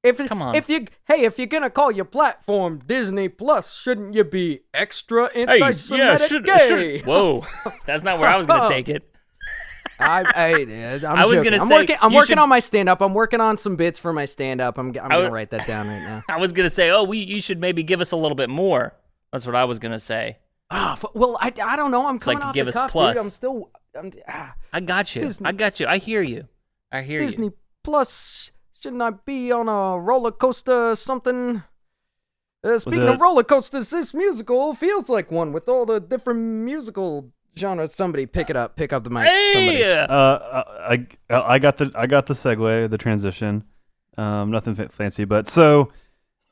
If you're gonna call your platform Disney Plus, shouldn't you be extra anti-Semitic gay? Whoa, that's not where I was gonna take it. I'm working on my stand-up. I'm working on some bits for my stand-up. I'm gonna write that down right now. I was gonna say, you should maybe give us a little bit more. That's what I was gonna say. Well, I don't know. I'm coming off give the us cuff, plus. dude. I got you. Disney. I got you. I hear you. Disney Plus. Shouldn't I be on a roller coaster or something? Speaking of roller coasters, this musical feels like one with all the different musical genres. Somebody pick it up. Pick up the mic. Hey! I got the segue, the transition. Nothing fancy, but so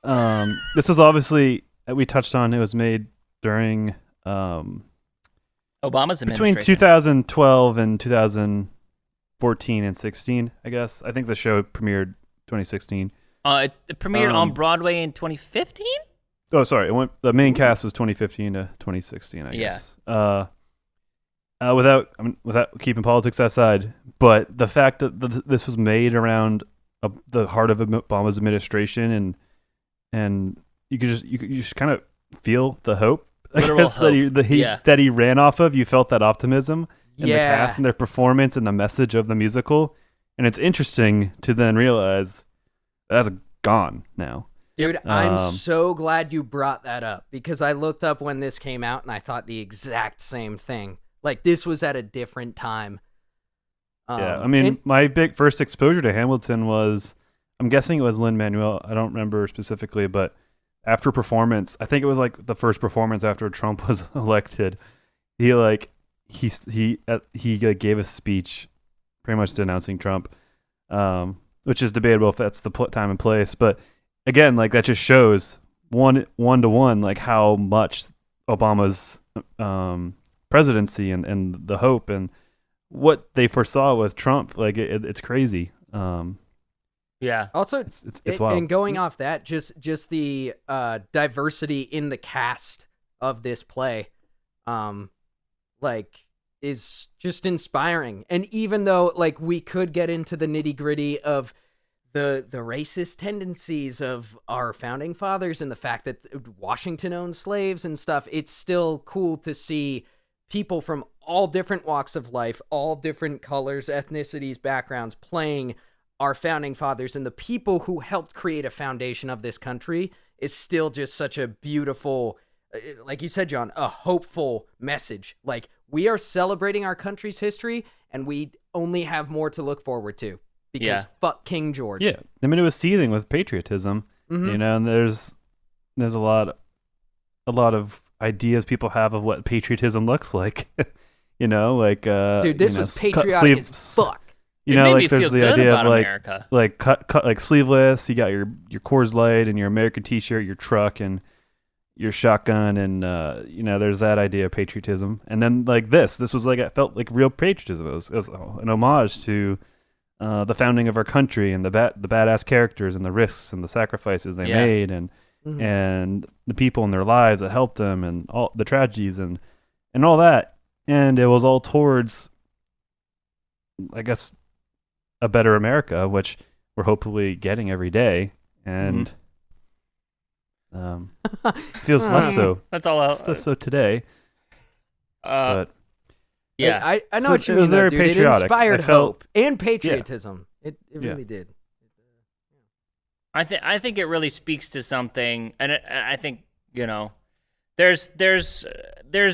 this was obviously we touched on. It was made during Obama's administration. Between 2012 and 2014 and 16, I guess. I think the show premiered 2016. It premiered on Broadway in 2015? Oh, sorry. The main cast was 2015 to 2016, I guess. Without keeping politics aside, but the fact that this was made around the heart of Obama's administration, and you just kind of feel the hope, I guess, that he ran off of. You felt that optimism in the cast and their performance and the message of the musical, and it's interesting to then realize that's gone now. Dude, I'm so glad you brought that up, because I looked up when this came out and I thought the exact same thing. Like, this was at a different time. I mean, my big first exposure to Hamilton was, I'm guessing it was Lin-Manuel. I don't remember specifically, but after performance, I think it was like the first performance after Trump was elected. He gave a speech, pretty much denouncing Trump, which is debatable if that's the time and place. But again, like that just shows one to one, like how much Obama's presidency and the hope and what they foresaw with Trump. Like it's crazy. Yeah. Also, it's wild. And going off that, just the diversity in the cast of this play, like, is just inspiring. And even though, like, we could get into the nitty gritty of the racist tendencies of our founding fathers and the fact that Washington owned slaves and stuff, it's still cool to see people from all different walks of life, all different colors, ethnicities, backgrounds, playing our founding fathers, and the people who helped create a foundation of this country is still just such a beautiful, like you said, John, a hopeful message. Like, we are celebrating our country's history, and we only have more to look forward to because fuck King George. Yeah, I mean, it was seething with patriotism, you know, and there's a lot of ideas people have of what patriotism looks like, you know, like dude, this you know, was patriotic as fuck. You it know, made like me there's feel the good idea about of like America. like cut like sleeveless. You got your Coors Light and your American T-shirt, your truck and your shotgun, and you know, there's that idea of patriotism. And then like this was like, it felt like real patriotism. It was an homage to the founding of our country and the badass characters and the risks and the sacrifices they made and the people in their lives that helped them and all the tragedies and all that. And it was all towards, I guess, a better America, which we're hopefully getting every day, and feels less so. That's all. Less so today. But Yeah, I know So what you it mean, was though, very dude. patriotic. It inspired I felt- hope and patriotism. It really did. I think it really speaks to something, and I think, you know, there's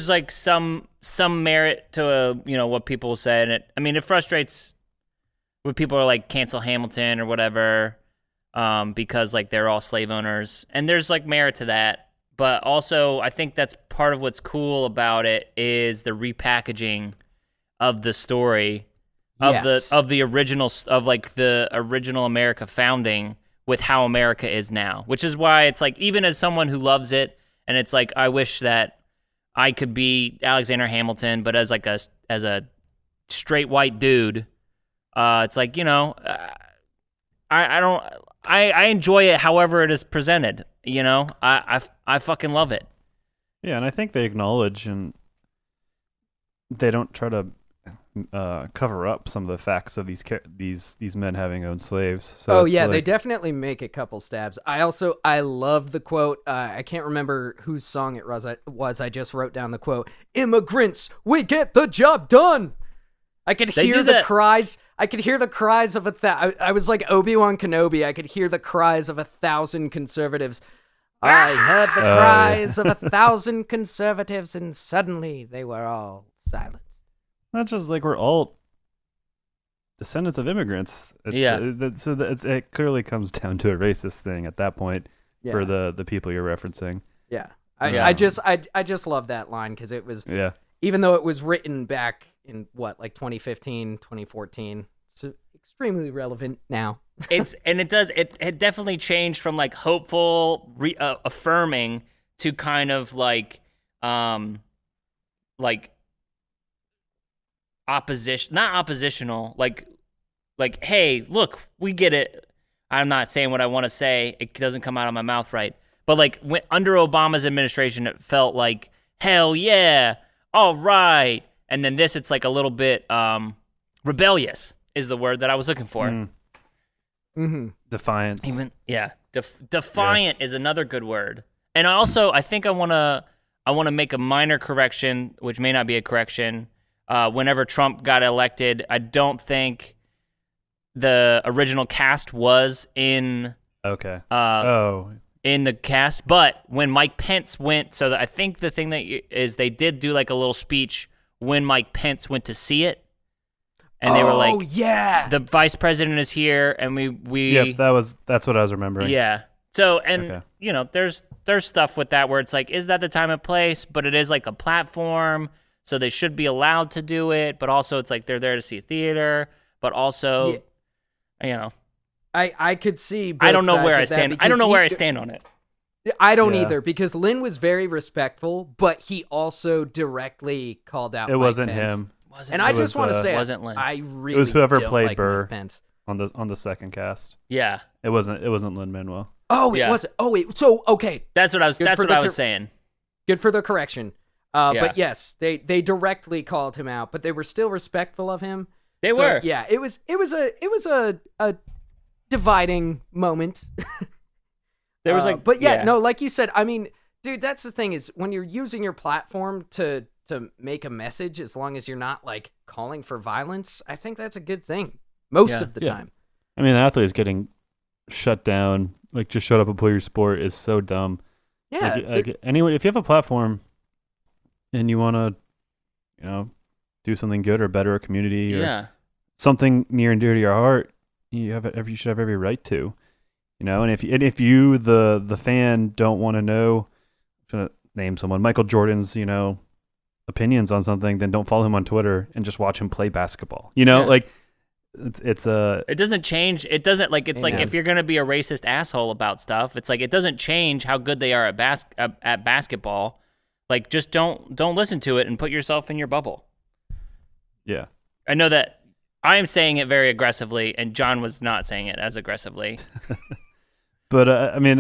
like some merit to you know, what people say, and it frustrates when people are like, cancel Hamilton or whatever, because like they're all slave owners, and there's like merit to that, but also I think that's part of what's cool about it is the repackaging of the story of the original America founding with how America is now, which is why it's like, even as someone who loves it, and it's like, I wish that I could be Alexander Hamilton, but as a straight white dude, it's like, you know, I enjoy it however it is presented. You know, I fucking love it. yeah, and I think they acknowledge and they don't try to cover up some of the facts of these men having owned slaves. So they like, definitely make a couple stabs. I love the quote. I can't remember whose song it was. I just wrote down the quote. "Immigrants, we get the job done." I could hear the cries. I could hear the cries of I was like Obi-Wan Kenobi. I could hear the cries of 1,000 conservatives. I heard the cries of 1,000 conservatives, and suddenly they were all silent. not just like we're all descendants of immigrants. It clearly comes down to a racist thing at that point for the people you're referencing. Yeah. I just love that line because it was, even though it was written back in like 2015, 2014, it's extremely relevant now. It definitely changed from like hopeful, affirming to kind of like opposition, not oppositional, like, hey, look, we get it. I'm not saying what I want to say. It doesn't come out of my mouth right. But like under Obama's administration, it felt like, hell yeah, all right. And then it's like a little bit rebellious is the word that I was looking for. Mm-hmm. Defiance. Defiant is another good word. And I think I want to make a minor correction, which may not be a correction. Whenever Trump got elected, I don't think the original cast was in in the cast, but when Mike Pence went, so I think the thing is they did do like a little speech when Mike Pence went to see it, and they were like, the vice president is here, and we that's what I was remembering. So you know, there's stuff with that where it's like, is that the time and place? But it is like a platform, so they should be allowed to do it, but also it's like they're there to see theater, but also you know, I could see. I don't know where I stand. I don't know where I stand on it. I don't Yeah. either, because Lin was very respectful, but he also directly called out It Mike wasn't Pence. him And I It just was, want to say, wasn't Lin. I really It was whoever don't played like Burr Mike Pence. on the second cast. Yeah. It wasn't Lin-Manuel. Oh, it Yeah. wasn't. Oh, wait. So, okay. That's what I was Good for the cor- saying. Good for the correction. Yeah. But yes, they directly called him out, but they were still respectful of him. They So, were. Yeah, it was a dividing moment. There was but no, like you said, I mean, dude, that's the thing is when you're using your platform to make a message, as long as you're not like calling for violence, I think that's a good thing most of the time. I mean, the athlete is getting shut down. Like, just shut up and play your sport is so dumb. Yeah, Like anyway, if you have a platform and you want to, do something good or better a community or something near and dear to your heart, you should have every right to, And if you the fan don't want to know, I'm gonna name someone, Michael Jordan's, opinions on something, then don't follow him on Twitter and just watch him play basketball. Like it's It doesn't change. It doesn't like. It's like Amen. if you're gonna be a racist asshole about stuff, it's like it doesn't change how good they are at basketball. Like, just don't listen to it and put yourself in your bubble. yeah. I know that I am saying it very aggressively, and John was not saying it as aggressively. But I mean,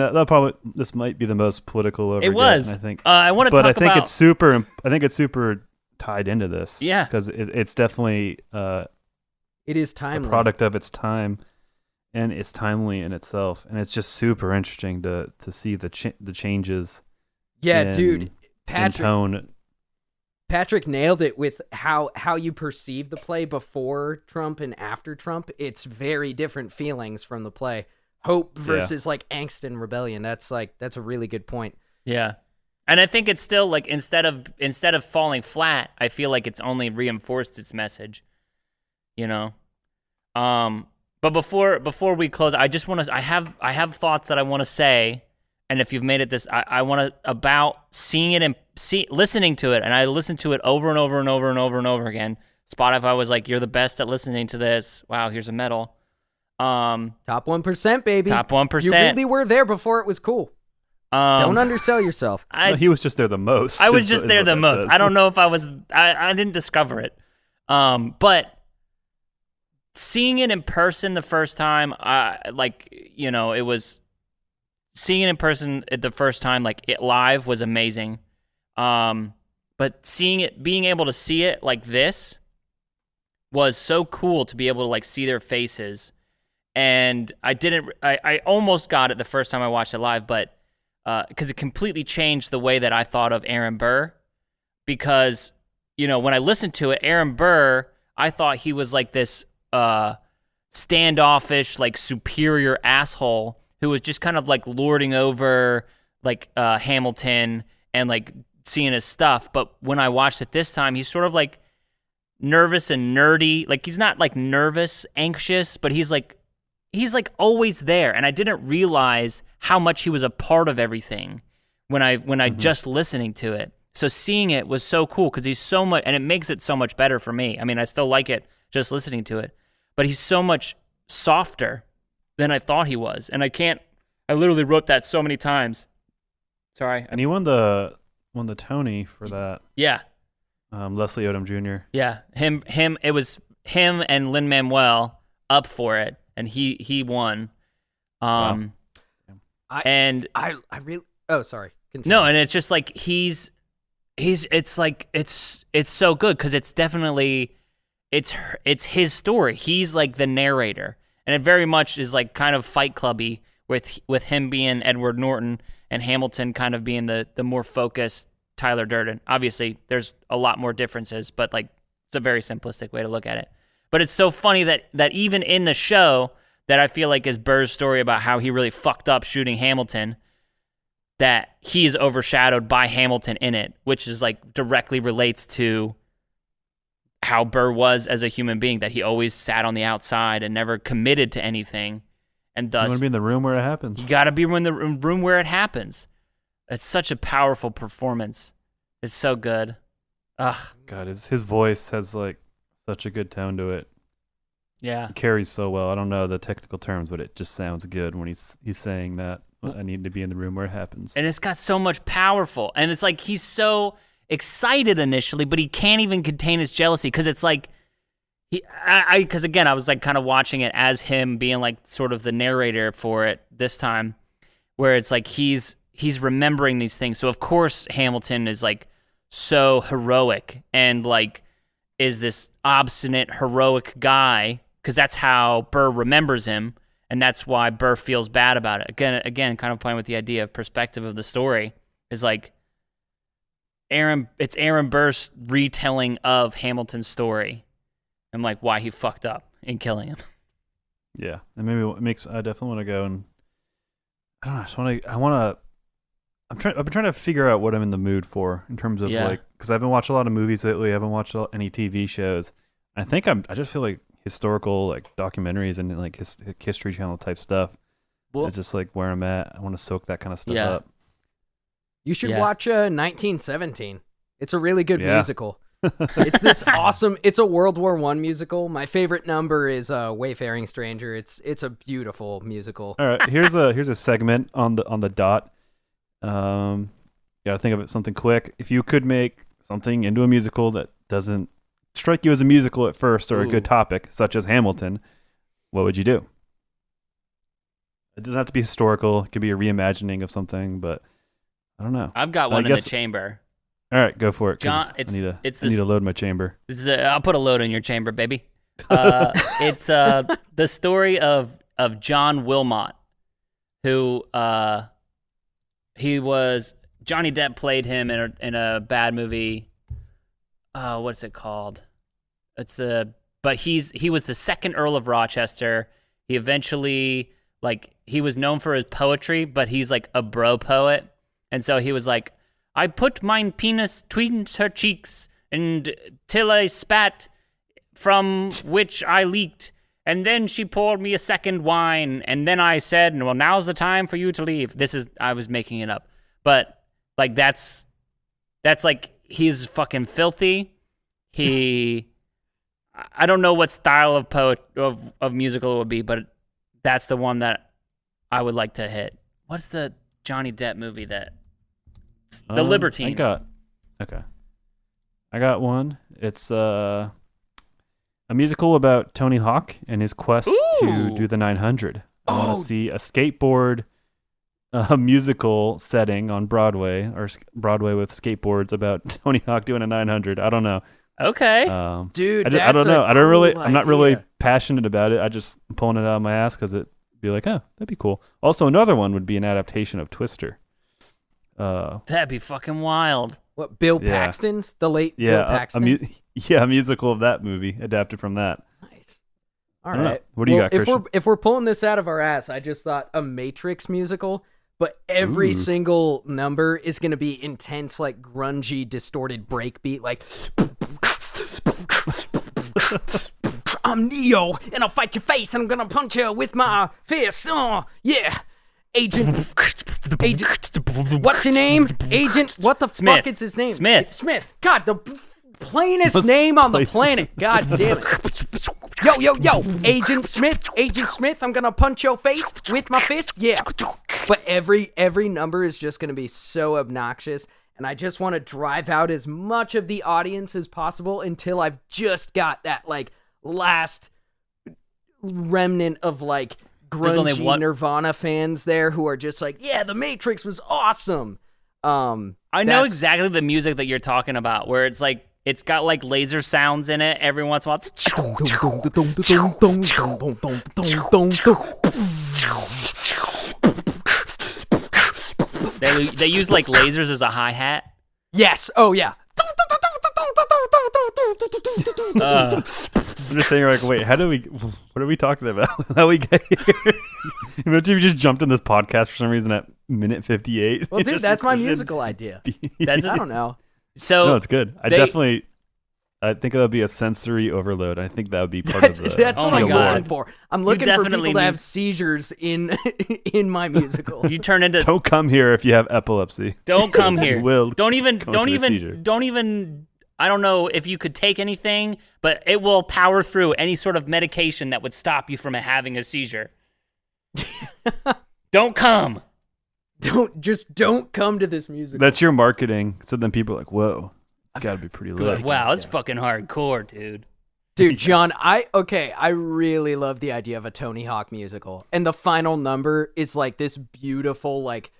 this might be the most political ever. It was. I think. I want to But talk I think about. it's super. I think it's super tied into this. Yeah. because it's definitely it is a timely. product of its time, and it's timely in itself, and it's just super interesting to see the changes. Yeah, in, dude, in Patrick tone. Patrick nailed it with how you perceive the play before Trump and after Trump. It's very different feelings from the play. Hope versus like angst and rebellion. That's a really good point. Yeah. And I think it's still like instead of falling flat, I feel like it's only reinforced its message. But before we close, I just want to I have thoughts that I want to say, and if you've made it this I want to about seeing it and listening to it, and I listened to it over and over and over and over and over again. Spotify was like, "You're the best at listening to this." Wow, here's a medal. Top 1%, baby. Top 1%. You really were there before it was cool. Don't undersell yourself. No, he was just there the most. I was is just what- there is the what that most. says. I don't know if I was. I didn't discover it. But seeing it in person the first time, it was seeing it in person the first time, like it live was amazing. But being able to see it like this was so cool to be able to like see their faces. And I almost got it the first time I watched it live, but because it completely changed the way that I thought of Aaron Burr. Because, when I listened to it, Aaron Burr, I thought he was like this standoffish, like superior asshole who was just kind of like lording over like Hamilton and like seeing his stuff. But when I watched it this time, he's sort of like nervous and nerdy. Like he's not like nervous, anxious, but he's like always there. And I didn't realize how much he was a part of everything when I just listening to it. So seeing it was so cool because he's so much, and it makes it so much better for me. I mean, I still like it just listening to it, but he's so much softer than I thought he was. And I literally wrote that so many times. Sorry. And he won the Tony for that. Yeah. Leslie Odom Jr. Yeah. It was him and Lin-Manuel up for it, and he won. Wow. I really. Oh, sorry. Continue. No, and it's just like it's like it's so good because it's definitely it's his story. He's like the narrator, and it very much is like kind of Fight Clubby with him being Edward Norton and Hamilton kind of being the more focused Tyler Durden. Obviously, there's a lot more differences, but like it's a very simplistic way to look at it. But it's so funny that even in the show that I feel like is Burr's story about how he really fucked up shooting Hamilton, that he is overshadowed by Hamilton in it, which is like directly relates to how Burr was as a human being, that he always sat on the outside and never committed to anything. And You thus, want to be in the room where it happens. you got to be in the room where it happens. It's such a powerful performance. It's so good. Ugh. God, his voice has like such a good tone to it. Yeah. He carries so well. I don't know the technical terms, but it just sounds good when he's saying that I need to be in the room where it happens. And it's got so much powerful. And it's like he's so excited initially, but he can't even contain his jealousy because it's like, because again, I was like kind of watching it as him being like sort of the narrator for it this time, where it's like he's remembering these things. So of course Hamilton is like so heroic and like is this obstinate, heroic guy because that's how Burr remembers him. And that's why Burr feels bad about it. Again, kind of playing with the idea of perspective of the story is like it's Aaron Burr's retelling of Hamilton's story and like why he fucked up in killing him. Yeah, and maybe it makes. I definitely want to go and I don't know. I've been trying to figure out what I'm in the mood for in terms of like because I haven't watched a lot of movies lately. I haven't watched any TV shows. I think I just feel like historical like documentaries and like History Channel type stuff. Well, it's just like where I'm at. I want to soak that kind of stuff up. You should watch 1917. It's a really good musical. It's this awesome. It's a World War I musical. My favorite number is Wayfaring Stranger. It's a beautiful musical. All right, here's a segment on the dot. Gotta think of it something quick. If you could make something into a musical that doesn't strike you as a musical at first or a good topic, such as Hamilton, what would you do? It doesn't have to be historical. It could be a reimagining of something, but I don't know. I've got one in the chamber. All right, go for it. John, I need to load my chamber. I'll put a load in your chamber, baby. It's the story of John Wilmot, who he was Johnny Depp played him in a bad movie. What's it called? But he was the second Earl of Rochester. He eventually he was known for his poetry, but he's like a bro poet, and so he was like, I put mine penis tween her cheeks, and till I spat, from which I leaked, and then she poured me a second wine, and then I said, well, now's the time for you to leave. I was making it up, but like that's like he's fucking filthy. I don't know what style of musical it would be, but that's the one that I would like to hit. What's the Johnny Depp movie that? The Libertine. I got one. It's a musical about Tony Hawk and his quest to do the 900. I want to see a skateboard musical setting on Broadway or Broadway with skateboards about Tony Hawk doing a 900. I don't know. Okay, dude. I don't know. I'm not really passionate about it. I just am pulling it out of my ass because it'd be like, oh, that'd be cool. Also, another one would be an adaptation of Twister. That'd be fucking wild. What, Bill Paxton's? The late Bill Paxton? A musical of that movie adapted from that. Nice. All right. What do you got, Christian? If we're pulling this out of our ass, I just thought a Matrix musical, but every single number is going to be intense, like grungy, distorted breakbeat, like I'm Neo, and I'll fight your face, and I'm going to punch you with my fist. Oh, yeah. Agent, what's your name? Agent, what the fuck is his name? Smith. God, the plainest name on the planet. God damn it. Yo. Agent Smith, I'm gonna punch your face with my fist. Yeah. But every number is just gonna be so obnoxious, and I just want to drive out as much of the audience as possible until I've just got that like last remnant of like grungy Nirvana fans there who are just like, yeah, The Matrix was awesome. I know exactly the music that you're talking about, where it's like it's got like laser sounds in it every once in a while. They use like lasers as a hi-hat. Yes. Oh yeah. I'm just saying, like, wait, what are we talking about? How we get here? Imagine if you just jumped in this podcast for some reason at minute 58. Well, dude, that's my musical idea. I don't know. So no, it's good. I think that would be a sensory overload. I think that would be part of the. That's what I'm looking for. I'm looking for people to have seizures in my musical. You turn into. Don't come here if you have epilepsy. Don't come here. Will don't even. I don't know if you could take anything, but it will power through any sort of medication that would stop you from having a seizure. Don't come. don't come to this musical. That's your marketing. So then people are like, whoa, it's got to be pretty lit. Like, wow, it's fucking hardcore, dude. Dude, John, I really love the idea of a Tony Hawk musical. And the final number is like this beautiful like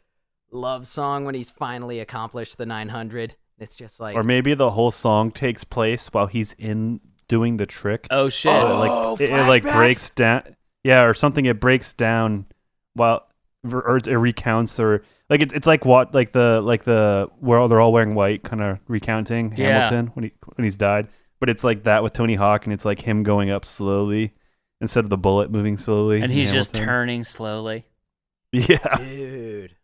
love song when he's finally accomplished the 900. It's just like, Or maybe the whole song takes place while he's in doing the trick. Oh shit. It like breaks down. Yeah, or something. It breaks down while or it recounts, or like it's like what like the where they're all wearing white kind of recounting Hamilton when he's died. But it's like that with Tony Hawk, and it's like him going up slowly instead of the bullet moving slowly. And he's just turning slowly. Yeah. dude.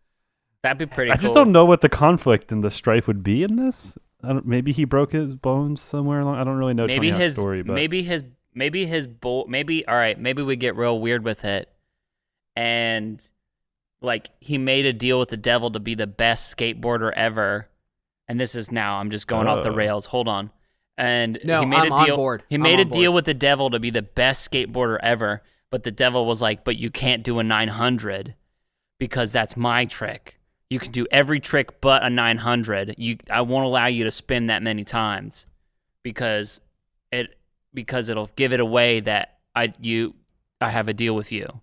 That'd be pretty I cool. just don't know what the conflict and the strife would be in this. Maybe he broke his bones somewhere along. I don't really know Tony Hawk's story, but maybe we get real weird with it. And like he made a deal with the devil to be the best skateboarder ever. And this is now I'm just going off the rails. Hold on. And No, he made I'm a deal. on board. He made a deal with the devil to be the best skateboarder ever, but the devil was like, "But you can't do a 900 because that's my trick. You can do every trick but a 900. I won't allow you to spin that many times because it'll give it away that I have a deal with you."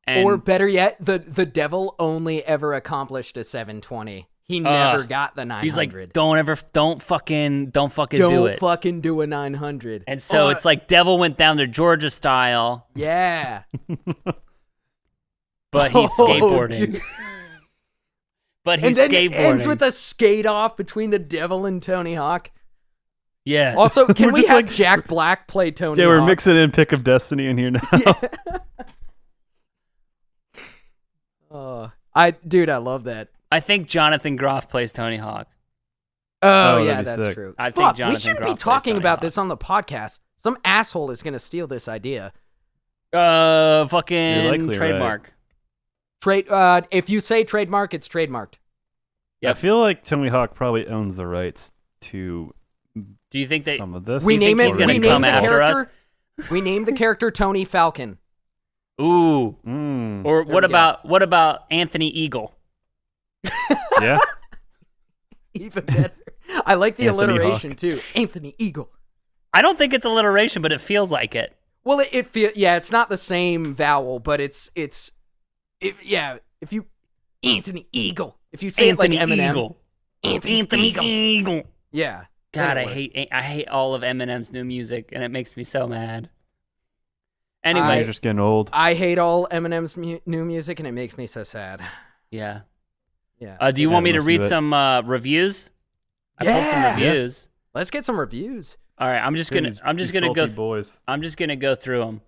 And Or better yet, the devil only ever accomplished a 720. He never got the 900. he's like, don't fucking do it. Don't fucking do a 900. And so it's like devil went down to Georgia style, Yeah. but he's skateboarding. Dude. But And he's then skateboarding. it ends with a skate off between the devil and Tony Hawk. Yes. Also, can We're we just have like- Jack Black play Tony yeah, Hawk? we're mixing in Pick of Destiny in here now. I love that. I think Jonathan Groff plays Tony Hawk. Oh, Oh, yeah, that'd be that's sick. true. I think Fuck, we Jonathan shouldn't Groff be plays talking Tony about Hawk. this on the podcast. Some asshole is going to steal this idea. You're Fucking likely trademark. If you say trademark, it's trademarked. Yep. I feel like Tony Hawk probably owns the rights to Do you think they? some of this. We think name it. he's gonna We come name the after us? character. We name the character Tony Falcon. Ooh. Mm, Or There what we go. about Anthony Eagle? yeah. Even better. I like the Anthony alliteration Hawk. too. Anthony Eagle. I don't think it's alliteration, but it feels like it. Well, it feel it's not the same vowel, but it's yeah. If you Anthony Eagle, if you say Anthony it like Eminem, Eagle. Anthony Eagle. yeah. God, then I it works. hate all of Eminem's new music, and it makes me so mad. You're Anyway, just getting old. I hate all Eminem's new music, and it makes me so sad. yeah. Yeah. Do you want me to listen read to it. some reviews? I pulled some Yeah. reviews. Let's get some reviews. All right, I'm just gonna go. Boys. I'm just gonna go through them.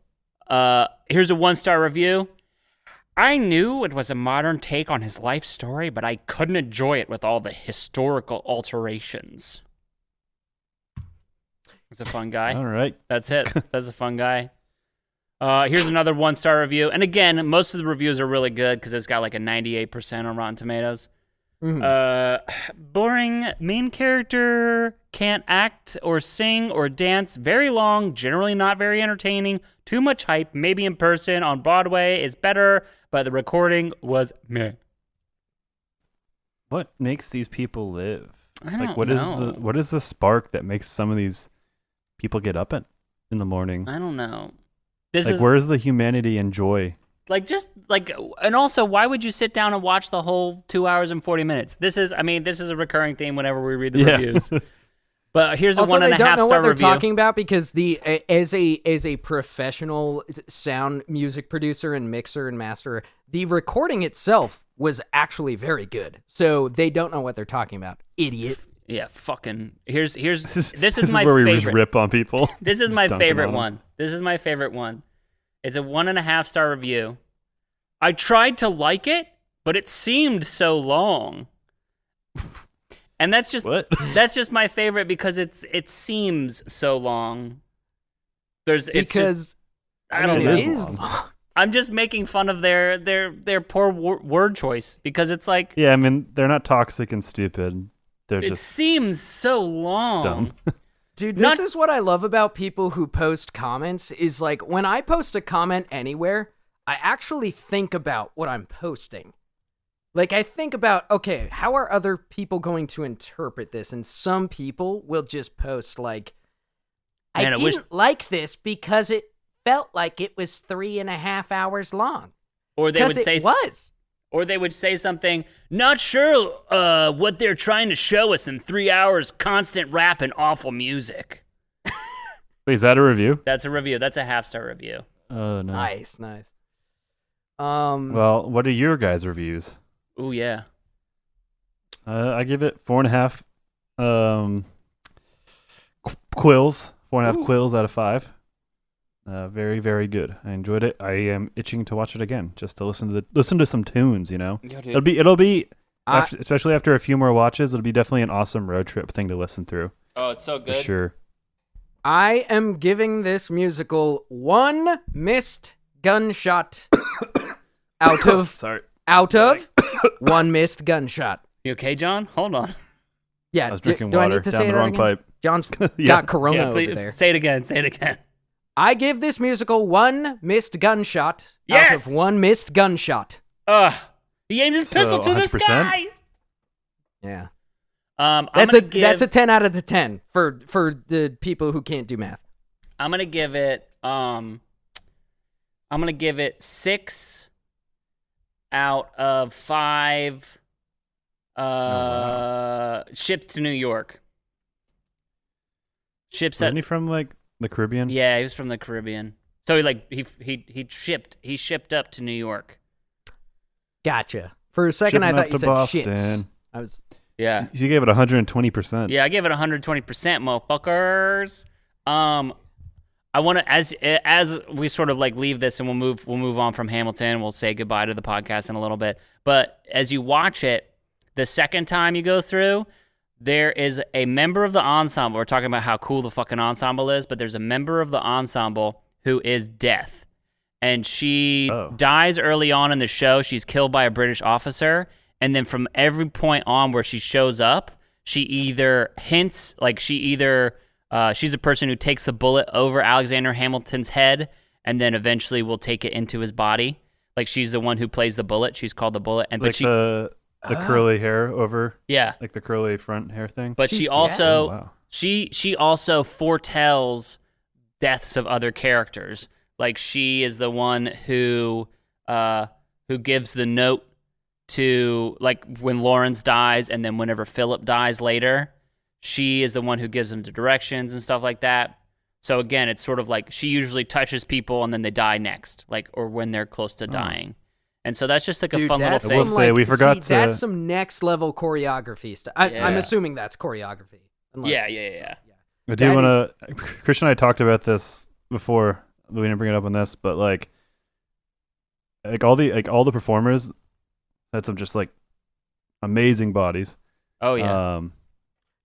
Here's a 1-star review. I knew it was a modern take on his life story, but I couldn't enjoy it with all the historical alterations. He's a fun guy. All right. That's it. That's a fun guy. Here's another 1-star review. And again, most of the reviews are really good because it's got like a 98% on Rotten Tomatoes. Boring. Main character can't act or sing or dance. Very long. Generally not very entertaining. Too much hype. Maybe in person on Broadway is better, but the recording was meh. What makes these people live? I don't what know. what is the spark that makes some of these people get up in the morning? I don't know. This Like, is where's the humanity and joy? and also, why would you sit down and watch the whole 2 hours and 40 minutes? This is a recurring theme whenever we read the reviews. But here's a Also, they 1.5 don't know star what they're review. talking about because as a professional sound music producer and mixer and master, the recording itself was actually very good. So they don't know what they're talking about. Idiot. Yeah, fucking. This This is my where we favorite. just rip on people. This is Just my dunking favorite on 'em. one. This is my favorite one. It's a 1.5 star review. I tried to like it, but it seemed so long. And that's just What? that's just my favorite because it seems so long. Because I don't it know. it is is long. long. I'm just making fun of their poor word choice because it's like Yeah, I mean, they're not toxic and stupid. They're it just seems so long. dumb. Dude, Not- this is what I love about people who post comments is like when I post a comment anywhere, I actually think about what I'm posting. Like, I think about, okay, how are other people going to interpret this? And some people will just post, like, Man, I didn't like this because it felt like it was 3.5 hours long. Or they would say, it was. Or they would say something, not sure what they're trying to show us in 3 hours, constant rap and awful music. Wait, is that a review? That's a review. That's a 5-star review. Oh, no. Nice. Well, what are your guys' reviews? Ooh, yeah. I give it 4.5 quills. 4.5 quills out of 5. Very, very good. I enjoyed it. I am itching to watch it again, just to listen to some tunes. You know, Yeah, dude. it'll be especially after a few more watches. It'll be definitely an awesome road trip thing to listen through. Oh, it's so For good. sure. I am giving this musical 1 missed gunshot out of Sorry. 1 missed gunshot. You okay, John? Hold on. Yeah, I was drinking do I water need to down say the that wrong again? pipe. John's Yeah. got corona Yeah, over please there. say it again. Say it again. I give this musical 1 missed gunshot Yes! out of 1 missed gunshot. He aimed his pistol to the 100%? sky. Yeah. That's That's a 10 out of the 10 for the people who can't do math. I'm gonna give it 6 out of 5 ships to New York. Ships Isn't he from like the Caribbean? Yeah, he was from the Caribbean. So he shipped up to New York. Gotcha. For a second, Shipping I up thought you to said Boston. shits. I was. Yeah. You gave it 120%. Yeah, I gave it 120%, motherfuckers. I want to as we sort of like leave this and we'll move on from Hamilton. We'll say goodbye to the podcast in a little bit. But as you watch it, the second time you go through, there is a member of the ensemble. We're talking about how cool the fucking ensemble is, but there's a member of the ensemble who is Death. And she dies early on in the show. She's killed by a British officer. And then from every point on where she shows up, she either hints, like she's a person who takes the bullet over Alexander Hamilton's head and then eventually will take it into his body. Like she's the one who plays the bullet. She's called the bullet. And Like but she the curly hair over, yeah. like the curly front hair thing. But she also Oh, wow. she also foretells deaths of other characters. Like she is the one who gives the note to, like, when Lawrence dies and then whenever Philip dies later, she is the one who gives them the directions and stuff like that. So again, it's sort of like she usually touches people and then they die next, like, or when they're close to dying. And so that's just like a fun little that's thing. will some, say, we forgot to- That's some next level choreography stuff. I'm Yeah. assuming that's choreography. Unless, Yeah. I do That want to. Christian and I talked about this before. We didn't bring it up on this, but like all the performers had some just like amazing bodies. Oh yeah.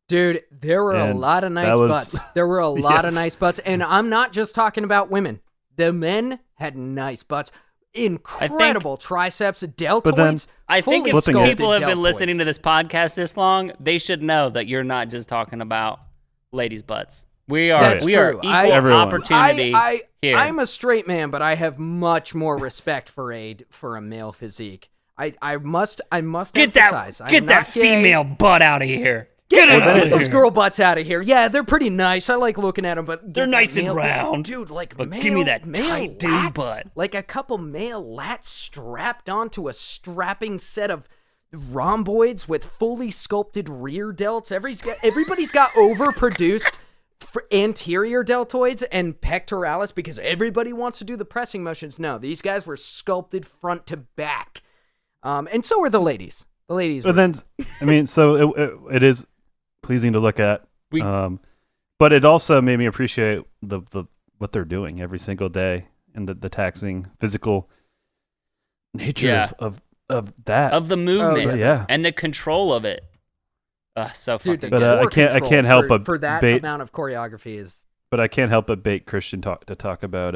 Dude, there were a And lot of nice that was- butts. There were a lot of Yes. nice butts. And I'm not just talking about women. The men had nice butts. Incredible triceps, deltoids. But then- I think if Flipping it. people have been deltoids. listening to this podcast this long, they should know that you're not just talking about ladies' butts. We are That's we are true. equal Everyone. opportunity here. I'm a straight man, but I have much more respect for a male physique. I must get emphasize. that I'm get that not gay. female butt out of here. Get those girl butts out of here. Yeah, they're pretty nice. I like looking at them, but They're get nice that and male- round. dude. Like, But male, give me that male tight dude lats, butt. like a couple male lats strapped onto a strapping set of rhomboids with fully sculpted rear delts. Everybody's got overproduced anterior deltoids and pectoralis because everybody wants to do the pressing motions. No, these guys were sculpted front to back, and so were the ladies. The ladies. But were, then, I mean, so it is pleasing to look at. But it also made me appreciate the what they're doing every single day and the taxing physical nature of that. Of the movement yeah. and the control of it. So fucking Dude, the But, good. I core can't control help for, but for that bait- amount of choreography is But I can't help but bait Christian to talk about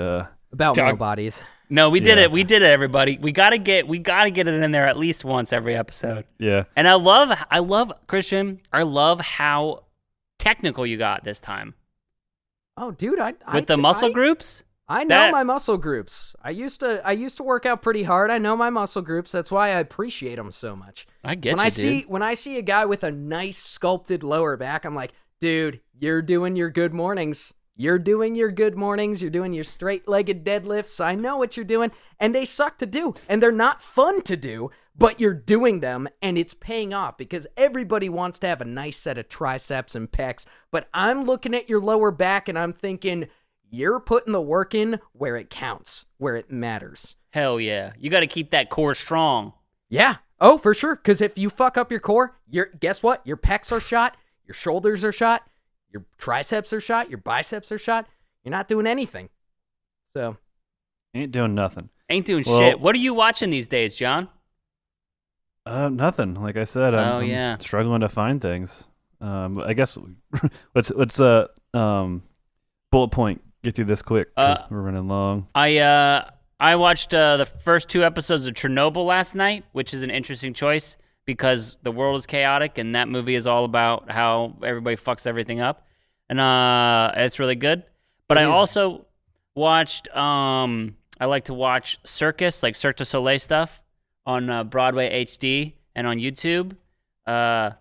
about Doug. male bodies. No, we did Yeah. it. We did it, everybody. We gotta get it in there at least once every episode. yeah. And I love Christian. I love how technical you got this time Oh, dude, with the muscle groups. I know my muscle groups. I used to work out pretty hard. I know my muscle groups. That's why I appreciate them so much. I get dude. When I see a guy with a nice sculpted lower back, I'm like, dude, you're doing your good mornings. You're doing your good mornings. You're doing your straight-legged deadlifts. I know what you're doing, and they suck to do, and they're not fun to do, but you're doing them, and it's paying off because everybody wants to have a nice set of triceps and pecs, but I'm looking at your lower back, and I'm thinking, you're putting the work in where it counts, where it matters. Hell yeah. You got to keep that core strong. Yeah. Oh, for sure. Because if you fuck up your core, guess what? Your pecs are shot, your shoulders are shot, your triceps are shot, your biceps are shot. You're not doing anything. So. Ain't doing nothing. Ain't doing shit. What are you watching these days, John? Nothing. Like I said, I'm struggling to find things. I guess let's bullet point. Get through this quick because we're running long. I watched the first 2 episodes of Chernobyl last night, which is an interesting choice because the world is chaotic, and that movie is all about how everybody fucks everything up, and it's really good. But I also watched. I like to watch circus, like Cirque du Soleil stuff, on Broadway HD and on YouTube. And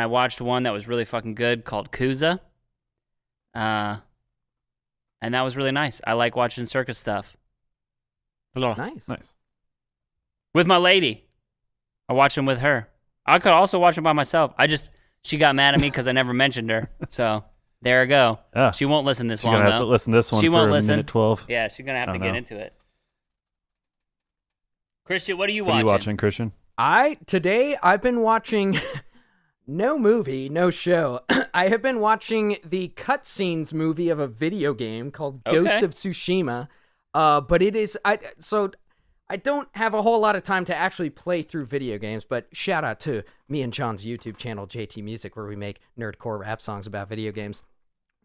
I watched one that was really fucking good called Kuza. And that was really nice. I like watching circus stuff. Nice. With my lady. I watch them with her. I could also watch them by myself. She got mad at me because I never mentioned her. So there I go. Yeah. She won't listen this long, She's going to though. have to listen to this one She for won't a listen. minute 12. Yeah, she's going to have to get into it. Christian, what are you What watching? are you watching, Christian? Today I've been watching no movie, no show. I have been watching the cutscenes movie of a video game called Ghost of Tsushima. But it is I don't have a whole lot of time to actually play through video games, but shout out to me and John's YouTube channel, JT Music, where we make nerdcore rap songs about video games.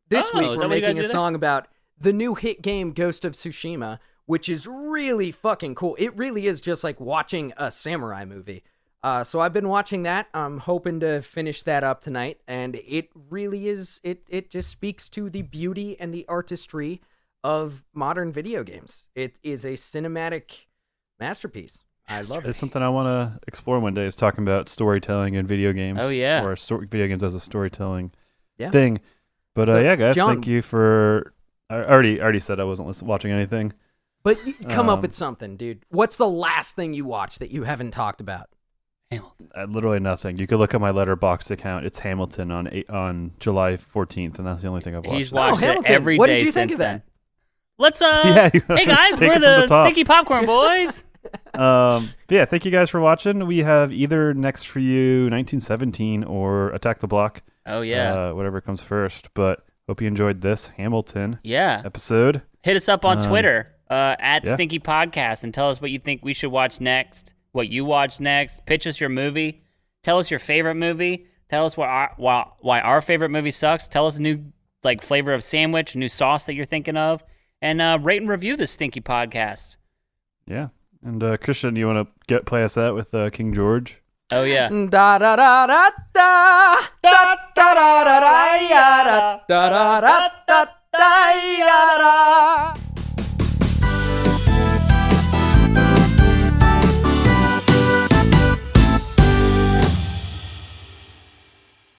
This week we're making a song about the new hit game Ghost of Tsushima, which is really fucking cool. It really is just like watching a samurai movie. So I've been watching that. I'm hoping to finish that up tonight, and it really is, it just speaks to the beauty and the artistry of modern video games. It is a cinematic masterpiece. I love it. It's something I want to explore one day, is talking about storytelling in video games. Oh, yeah. Or video games as a storytelling thing. But yeah, guys, John, thank you for... I already said I wasn't watching anything. But come up with something, dude. What's the last thing you watched that you haven't talked about? Hamilton. Literally nothing. You could look at my Letterboxd account. It's Hamilton on July 14th, and that's the only thing I've watched. He's watched it Hamilton. every What day did you since think of then. that? Let's hey guys, we're the Stinky Popcorn Boys. But yeah, thank you guys for watching. We have either next for you 1917 or Attack the Block. Oh yeah, whatever comes first. But hope you enjoyed this Hamilton episode. Hit us up on Twitter at Stinky Podcast and tell us what you think we should watch next, what you watch next. Pitch us your movie. Tell us your favorite movie. Tell us why our favorite movie sucks. Tell us a new flavor of sandwich, a new sauce that you're thinking of, and rate and review the Stinky Podcast. Yeah. And Christian, you want to play us out with King George? Oh yeah. Da da da da da da da da da da da da da da da da.